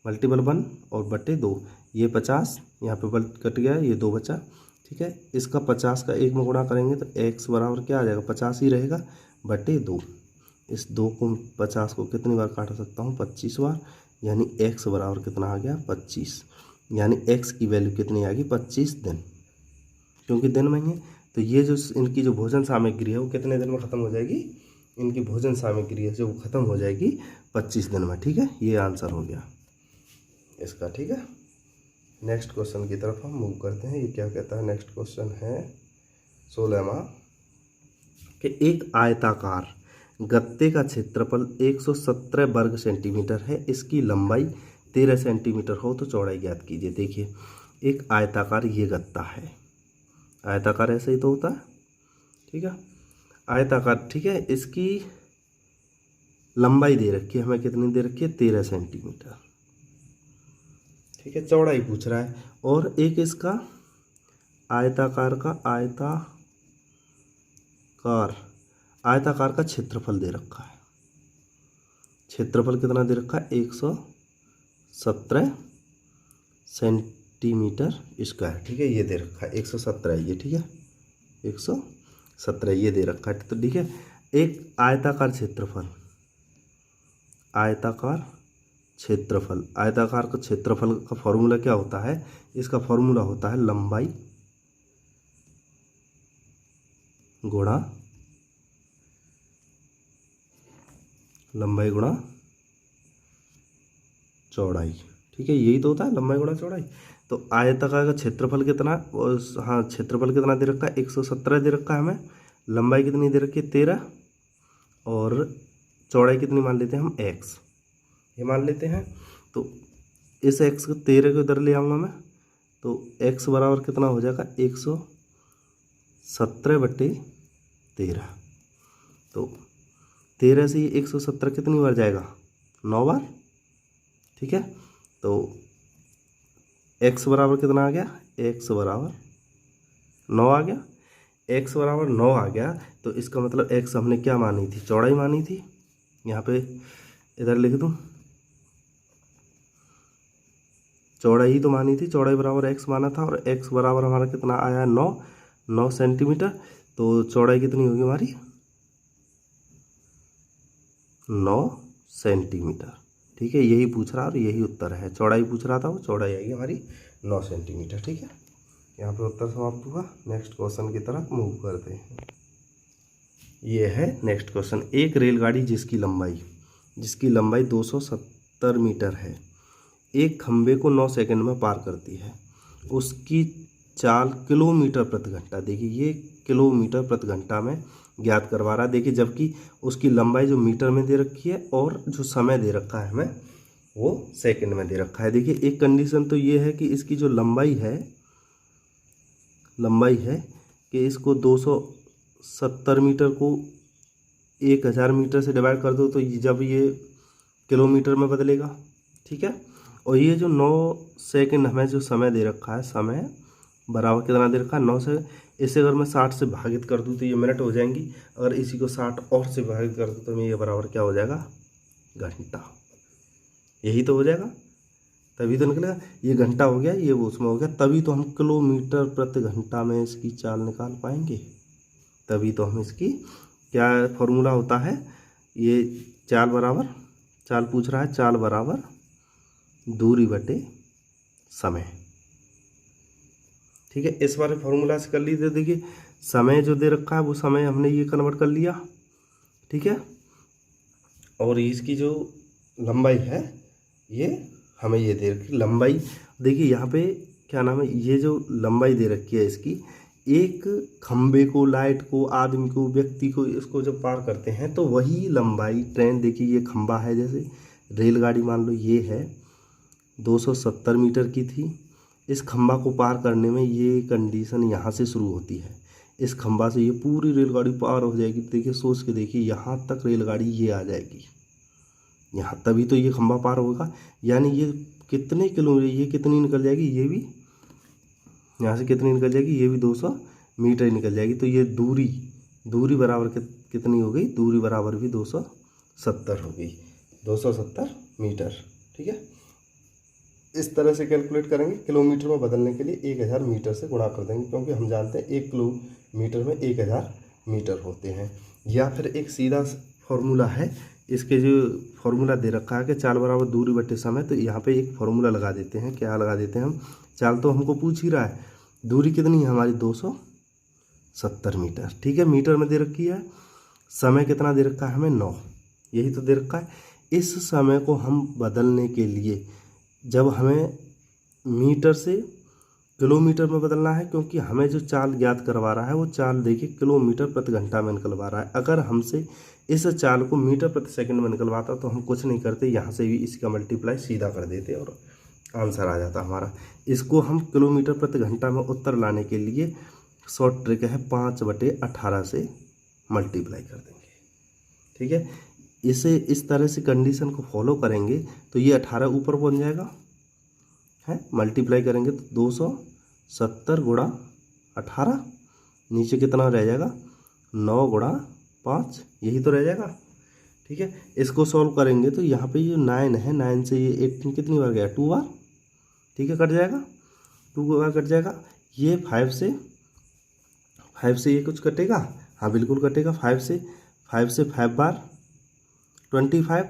मल्टीपल 1 और बटे 2। ये 50 यहाँ पे बल कट गया, ये 2 बचा। ठीक है, इसका 50 का 1 में गुणा करेंगे तो x बराबर क्या आ जाएगा, 50 ही रहेगा बटे 2। इस 2 को 50 को कितनी बार काट सकता हूँ, 25 बार, यानी x बराबर कितना आ गया, 25। यानी x की वैल्यू कितनी आ गई, 25 दिन, क्योंकि दिन में ही है। तो ये जो इनकी जो भोजन सामग्री है वो कितने दिन में ख़त्म हो जाएगी, इनकी भोजन सामग्री है जो ख़त्म हो जाएगी 25 दिन में। ठीक है, ये आंसर हो गया इसका। ठीक है, नेक्स्ट क्वेश्चन की तरफ हम मूव करते हैं। ये क्या कहता है, नेक्स्ट क्वेश्चन है 16वां कि एक आयताकार गत्ते का क्षेत्रफल 117 वर्ग सेंटीमीटर है, इसकी लंबाई 13 सेंटीमीटर हो तो चौड़ाई ज्ञात कीजिए। देखिए, एक आयताकार ये गत्ता है, आयताकार ऐसे ही तो होता है। ठीक है, आयताकार। ठीक है, इसकी लंबाई दे रखी है हमें, कितनी दे रखी है, 13 सेंटीमीटर। ठीक है, चौड़ाई पूछ रहा है। और एक इसका आयताकार का क्षेत्रफल दे रखा है। क्षेत्रफल कितना दे रखा है, 117 सेंटीमीटर स्क्वायर। ठीक है, ये दे रखा है 117 ये। ठीक है, 117 ये दे रखा है। तो ठीक है, एक आयताकार का क्षेत्रफल का फॉर्मूला क्या होता है, इसका फॉर्मूला होता है लंबाई गुणा चौड़ाई। ठीक है, यही तो होता है लंबाई गुणा चौड़ाई। तो आयताकार का क्षेत्रफल कितना, हाँ क्षेत्रफल कितना दे रखा है, 117 दे रखा है हमें, लंबाई कितनी दे रखी है 13, और चौड़ाई कितनी मान लेते हैं हम, x ये मान लेते हैं। तो इस x को 13 को इधर ले आऊँगा मैं, तो x बराबर कितना हो जाएगा, 117 बटे 13। तो 13 से 117 कितनी बार जाएगा, 9 बार। ठीक है, तो x बराबर कितना आ गया, x बराबर 9 आ गया। x बराबर 9 आ गया, तो इसका मतलब x हमने क्या मानी थी, चौड़ाई मानी थी। यहाँ पे इधर लिख दूँ, चौड़ाई ही तो मानी थी, चौड़ाई बराबर x माना था, और x बराबर हमारा कितना आया, 9 सेंटीमीटर। तो चौड़ाई कितनी होगी हमारी, 9 सेंटीमीटर। ठीक है, यही पूछ रहा और यही उत्तर है, चौड़ाई पूछ रहा था, वो चौड़ाई आएगी हमारी 9 सेंटीमीटर। ठीक है, यहाँ पे उत्तर समाप्त हुआ। नेक्स्ट क्वेश्चन की तरफ मूव करते हैं। ये है नेक्स्ट क्वेश्चन, एक रेलगाड़ी जिसकी लंबाई 270 मीटर है, एक खंबे को 9 सेकंड में पार करती है, उसकी चाल किलोमीटर प्रति घंटा। देखिए, ये किलोमीटर प्रति घंटा में ज्ञात करवा रहा है। देखिए, जबकि उसकी लंबाई जो मीटर में दे रखी है और जो समय दे रखा है हमें वो सेकंड में दे रखा है। देखिए, एक कंडीशन तो ये है कि इसकी जो लंबाई है कि इसको 270 मीटर को 1000 मीटर से डिवाइड कर दो तो जब ये किलोमीटर में बदलेगा। ठीक है, और ये जो 9 सेकंड हमें जो समय दे रखा है, समय बराबर कितना दे रखा है 9 से। इसे अगर मैं 60 से भागित कर दूँ तो ये मिनट हो जाएंगी, अगर इसी को 60 और से भागित कर दूँ तो मैं ये बराबर क्या हो जाएगा, घंटा। यही तो हो जाएगा, तभी तो निकलेगा। ये घंटा हो गया, ये वो उसमें हो गया, तभी तो हम किलोमीटर प्रति घंटा में इसकी चाल निकाल पाएंगे। तभी तो हम इसकी क्या फॉर्मूला होता है, ये चाल बराबर, चाल पूछ रहा है, चाल बराबर दूरी बटे समय। ठीक है, इस बार फॉर्मूला से कर लीजिए। देखिए समय जो दे रखा है वो समय हमने ये कन्वर्ट कर लिया, ठीक है, और इसकी जो लंबाई है ये हमें ये दे रखी लंबाई। देखिए यहाँ पे क्या नाम है, ये जो लंबाई दे रखी है इसकी, एक खंबे को, लाइट को, आदमी को, व्यक्ति को, इसको जब पार करते हैं तो वही लंबाई ट्रेन, देखिए ये खंबा है, जैसे रेलगाड़ी मान लो ये है 270 मीटर की थी। इस खंबा को पार करने में ये कंडीशन यहाँ से शुरू होती है, इस खंबा से ये पूरी रेलगाड़ी पार हो जाएगी। देखिए सोच के देखिए, यहाँ तक रेलगाड़ी ये आ जाएगी यहाँ, तभी तो ये खंबा पार होगा। यानी ये कितने किलोमीटर, ये कितनी निकल जाएगी, ये भी यहाँ से कितनी निकल जाएगी, ये भी 200 मीटर ही निकल जाएगी। तो ये दूरी बराबर कितनी हो गई, दूरी बराबर भी 270 हो गई, 270 मीटर। ठीक है, इस तरह से कैलकुलेट करेंगे। किलोमीटर में बदलने के लिए 1000 मीटर से गुणा कर देंगे, क्योंकि हम जानते हैं 1 किलोमीटर में 1000 मीटर होते हैं। या फिर एक सीधा फॉर्मूला है, इसके जो फॉर्मूला दे रखा है कि चाल बराबर दूरी बटे समय, तो यहाँ पे एक फॉर्मूला लगा देते हैं। क्या लगा देते हैं हम, चाल तो हमको पूछ ही रहा है, दूरी कितनी है हमारी 270 मीटर। ठीक है, मीटर में दे रखी है, समय कितना दे रखा है हमें 9, यही तो दे रखा है। इस समय को हम बदलने के लिए जब हमें मीटर से किलोमीटर में बदलना है, क्योंकि हमें जो चाल ज्ञात करवा रहा है वो चाल देखिए किलोमीटर प्रति घंटा में निकलवा रहा है। अगर हमसे इस चाल को मीटर प्रति सेकंड में निकलवाता तो हम कुछ नहीं करते, यहाँ से भी इसका मल्टीप्लाई सीधा कर देते और आंसर आ जाता हमारा। इसको हम किलोमीटर प्रति घंटा में उत्तर लाने के लिए शॉर्ट ट्रिक है, 5/18 से मल्टीप्लाई कर देंगे। ठीक है, इसे इस तरह से कंडीशन को फॉलो करेंगे तो ये 18 ऊपर पहुंच जाएगा है, मल्टीप्लाई करेंगे तो 270 गुणा 18, नीचे कितना रह जाएगा 9 गुणा 5, यही तो रह जाएगा। ठीक है, इसको सॉल्व करेंगे तो यहाँ पे ये 9 है, 9 से ये 18 कितनी बार गया, 2 बार। ठीक है, कट जाएगा, 2 बार कट जाएगा। ये 5 से ये कुछ कटेगा, हाँ बिल्कुल कटेगा। 5 से 5 बार 25,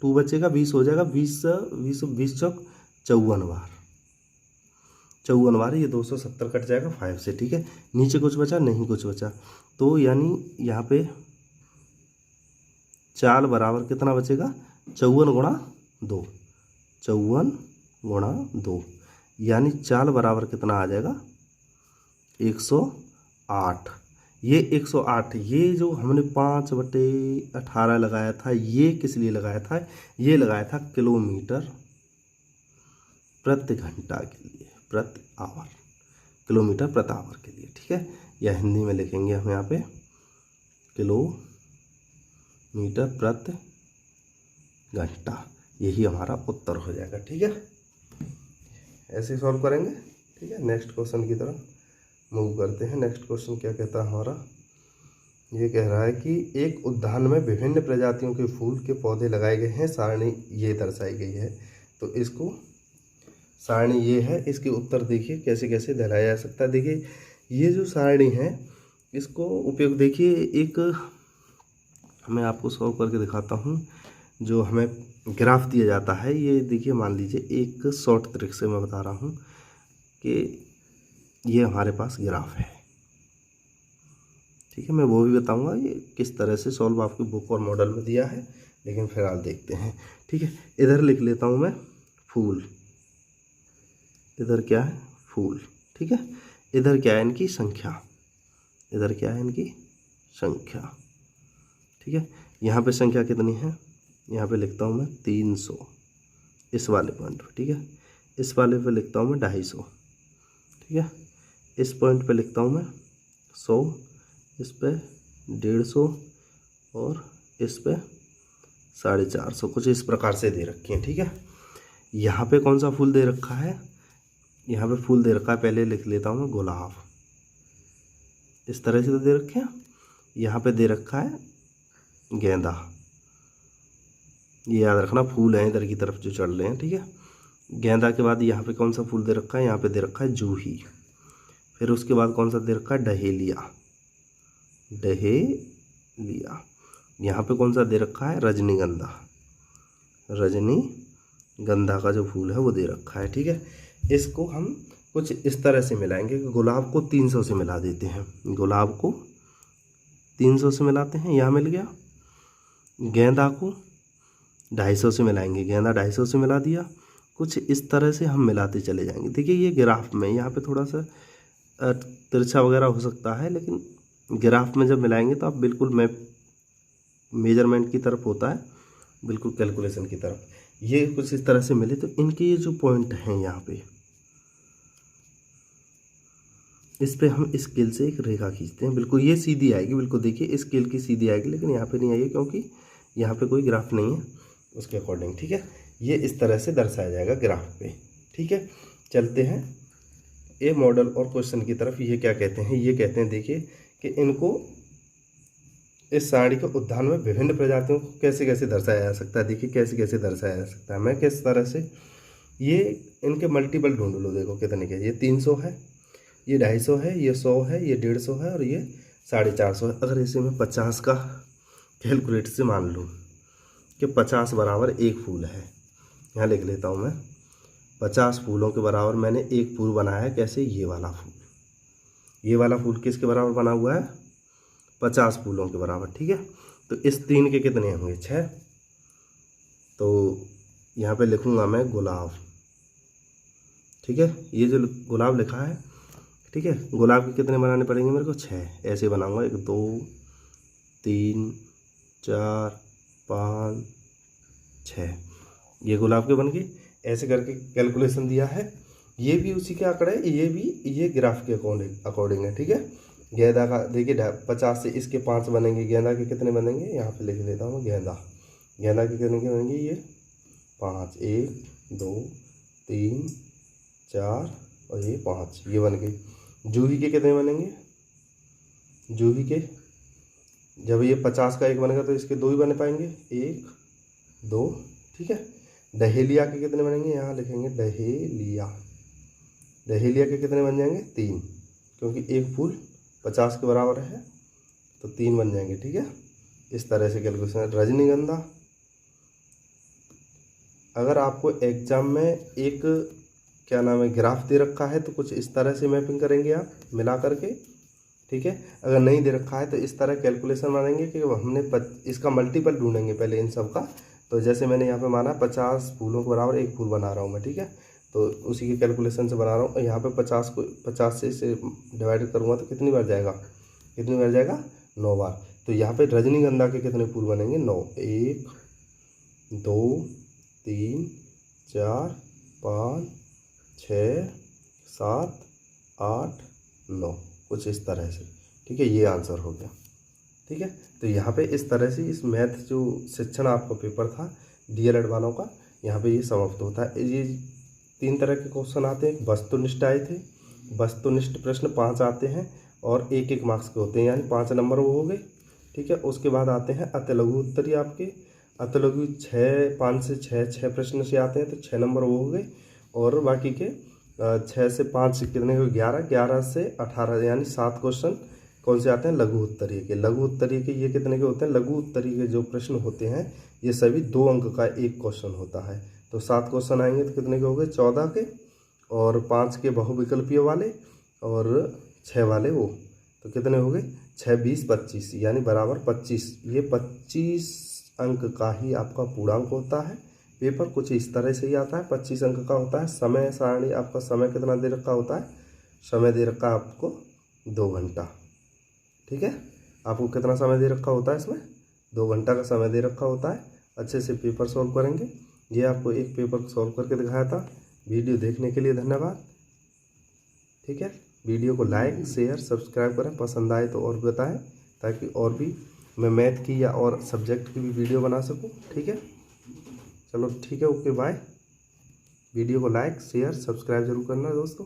2 बचेगा, 20 हो जाएगा, 20 चौक 54 बार ये 270 कट जाएगा 5 से। ठीक है, नीचे कुछ बचा नहीं, कुछ बचा, तो यानी यहाँ पे चाल बराबर कितना बचेगा, 54 गुणा 2, 54 गुणा 2, यानी चाल बराबर कितना आ जाएगा 108। ये 108, ये जो हमने 5/18 लगाया था, ये किस लिए लगाया था, ये लगाया था किलोमीटर प्रति घंटा के लिए, प्रति आवर, किलोमीटर प्रति आवर के लिए। ठीक है, या हिंदी में लिखेंगे हम यहाँ पे किलोमीटर प्रति घंटा, यही हमारा उत्तर हो जाएगा। ठीक है, ऐसे सॉल्व करेंगे। ठीक है, नेक्स्ट क्वेश्चन की तरफ मूव करते हैं। नेक्स्ट क्वेश्चन क्या कहता है हमारा, ये कह रहा है कि एक उद्यान में विभिन्न प्रजातियों के फूल के पौधे लगाए गए हैं, सारणी ये दर्शाई गई है। तो इसको सारणी ये है, इसके उत्तर देखिए कैसे कैसे दिलाया जा सकता है। देखिए ये जो सारणी है इसको उपयोग देखिए, एक मैं आपको सॉल्व करके दिखाता हूँ। जो हमें ग्राफ दिया जाता है, ये देखिए मान लीजिए एक शॉर्ट ट्रिक से मैं बता रहा हूँ कि ये हमारे पास ग्राफ है। ठीक है, मैं वो भी बताऊंगा ये किस तरह से सॉल्व आपकी बुक और मॉडल में दिया है, लेकिन फिलहाल देखते हैं। ठीक है, इधर लिख लेता हूँ मैं फूल, इधर क्या है फूल। ठीक है, इधर क्या है इनकी संख्या, इधर क्या है इनकी संख्या। ठीक है, यहाँ पे संख्या कितनी है, यहाँ पे लिखता हूँ मैं 300 इस वाले पॉइंट पे। ठीक है, इस वाले पे लिखता हूँ मैं 250। ठीक है, इस पॉइंट पे लिखता हूँ मैं 100, इस पे 150 और इस पे 450, कुछ इस प्रकार से दे रखी है। ठीक है, यहाँ पे कौन सा फूल दे रखा है, यहाँ पे फूल दे रखा है, पहले लिख लेता हूँ मैं गुलाब, इस तरह से तो दे रखे हैं। यहाँ पे दे रखा है गेंदा, ये याद रखना फूल है इधर की तरफ जो चढ़ रहे हैं, ठीक है। गेंदा के बाद यहाँ पे कौन सा फूल दे रखा है, यहाँ पे दे रखा है जूही। फिर उसके बाद कौन सा दे रखा है, डहेलिया, डहेलिया। यहाँ पे कौन सा दे रखा है, रजनीगंधा, रजनीगंधा का जो फूल है वो दे रखा है, ठीक है। इसको हम कुछ इस तरह से मिलाएंगे कि गुलाब को 300 से मिला देते हैं, गुलाब को 300 से मिलाते हैं, यहाँ मिल गया। गेंदा को 250 से मिलाएंगे, गेंदा 250 से मिला दिया। कुछ इस तरह से हम मिलाते चले जाएंगे। देखिए ये ग्राफ में यहाँ पे थोड़ा सा तिरछा वगैरह हो सकता है, लेकिन ग्राफ में जब मिलाएंगे तो आप बिल्कुल मेजरमेंट की तरफ होता है, बिल्कुल कैलकुलेशन की तरफ। ये कुछ इस तरह से मिले तो इनके ये जो पॉइंट हैं यहाँ पे, इस पे हम स्केल से एक रेखा खींचते हैं, बिल्कुल ये सीधी आएगी, बिल्कुल देखिए स्केल की सीधी आएगी, लेकिन यहाँ पे नहीं आएगी क्योंकि यहाँ पे कोई ग्राफ नहीं है उसके अकॉर्डिंग, ठीक है। ये इस तरह से दर्शाया जाएगा ग्राफ पे, ठीक है। चलते हैं ए मॉडल और क्वेश्चन की तरफ। ये क्या कहते हैं, ये कहते हैं देखिए कि इनको इस सारणी के उद्यान में विभिन्न प्रजातियों को कैसे कैसे दर्शाया जा सकता है। देखिए कैसे कैसे दर्शाया जा सकता है, मैं किस तरह से, ये इनके मल्टीपल ढूंढ लो, देखो कितने के, ये 300 है, ये 250 है, ये 100 है, ये 150 है और ये 450 है। अगर इसे मैं 50 का कैलकुलेट से मान लूँ कि 50 बराबर एक फूल है, यहाँ लिख लेता हूँ मैं, 50 फूलों के बराबर मैंने एक फूल बनाया है। कैसे, ये वाला फूल, ये वाला फूल किसके बराबर बना हुआ है, 50 फूलों के बराबर, ठीक है। तो इस 3 के कितने होंगे, 6। तो यहाँ पे लिखूँगा मैं गुलाब, ठीक है। ये जो गुलाब लिखा है, ठीक है, गुलाब के कितने बनाने पड़ेंगे मेरे को, 6। ऐसे बनाऊँगा, 1 2 3 4 5 6, ये गुलाब के बन गए। ऐसे करके कैलकुलेशन दिया है, ये भी उसी के आंकड़े, ये भी ये ग्राफ के अकॉर्डिंग है, ठीक है। गेंदा का देखिए 50 से इसके 5 बनेंगे, गेंदा के कितने बनेंगे, यहाँ पे लिख लेता हूँ गेंदा के कितने के बनेंगे, ये 5, 1 2 3 4 और ये 5, ये बन गए। जूही के कितने बनेंगे, जूही के जब ये 50 का एक बनेगा तो इसके 2 ही बन पाएंगे, 1 2, ठीक है। डहेलिया के कितने बनेंगे, यहाँ लिखेंगे डहेलिया, डहेलिया के कितने बन जाएंगे, 3, क्योंकि एक फूल 50 के बराबर है तो 3 बन जाएंगे, ठीक है। इस तरह से कैलकुलेशन। रजनीगंधा, अगर आपको एग्जाम में एक क्या नाम है ग्राफ दे रखा है तो कुछ इस तरह से मैपिंग करेंगे आप मिला करके, ठीक है। अगर नहीं दे रखा है तो इस तरह कैलकुलेशन मानेंगे कि हमने इसका मल्टीपल ढूंढेंगे पहले इन सब का। तो जैसे मैंने यहाँ पे माना 50 फूलों के बराबर एक फूल बना रहा हूँ मैं, ठीक है, तो उसी के कैलकुलेशन से बना रहा हूँ। और यहाँ पे 50 से इसे डिवाइड करूँगा तो कितनी बार जाएगा, 9 बार। तो यहाँ पे रजनीगंधा के कितने फूल बनेंगे, 9, 1 2 3 4 5 6 7 8 9, कुछ इस तरह से, ठीक है। ये आंसर हो गया, ठीक है। तो यहाँ पे इस तरह से इस मैथ जो शिक्षण आपका पेपर था डीएलएड वालों का, यहाँ पे ये समाप्त होता है। ये 3 तरह के क्वेश्चन आते हैं, वस्तुनिष्ठ आए थे, वस्तुनिष्ठ प्रश्न 5 आते हैं और 1-1 मार्क्स के होते हैं, यानी 5 नंबर वो हो गए, ठीक है। उसके बाद आते हैं अतिलघु उत्तरीय, आपके अतिलघु 5 से 6 प्रश्न से आते हैं तो 6 नंबर वो हो गए। और बाकी के 6 से 5 कितने हो, 11 से 18, यानी 7 क्वेश्चन कौन से आते हैं, लघु उत्तरीय के। लघु उत्तरीय के ये कितने के होते हैं, लघु उत्तरीय के जो प्रश्न होते हैं ये सभी 2 अंक का एक क्वेश्चन होता है। तो 7 क्वेश्चन आएंगे तो कितने के हो गए, 14 के, और 5 के बहुविकल्पीय वाले और 6 वाले वो, तो कितने हो गए, 6 20 25, यानी बराबर 25। ये 25 अंक का ही आपका पूर्णांक होता है। पेपर कुछ इस तरह से ही आता है, 25 अंक का होता है। समय सारणी, आपका समय कितना दे रखा होता है, समय दे रखा है आपको 2 घंटा, ठीक है। आपको कितना समय दे रखा होता है, इसमें 2 घंटा का समय दे रखा होता है। अच्छे से पेपर सॉल्व करेंगे। ये आपको एक पेपर सॉल्व करके दिखाया था। वीडियो देखने के लिए धन्यवाद, ठीक है। वीडियो को लाइक शेयर सब्सक्राइब करें, पसंद आए तो और बताएं ताकि और भी मैं मैथ की या और सब्जेक्ट की भी वीडियो बना सकूं, ठीक है। चलो ठीक है, ओके बाय। वीडियो को लाइक शेयर सब्सक्राइब जरूर करना दोस्तों।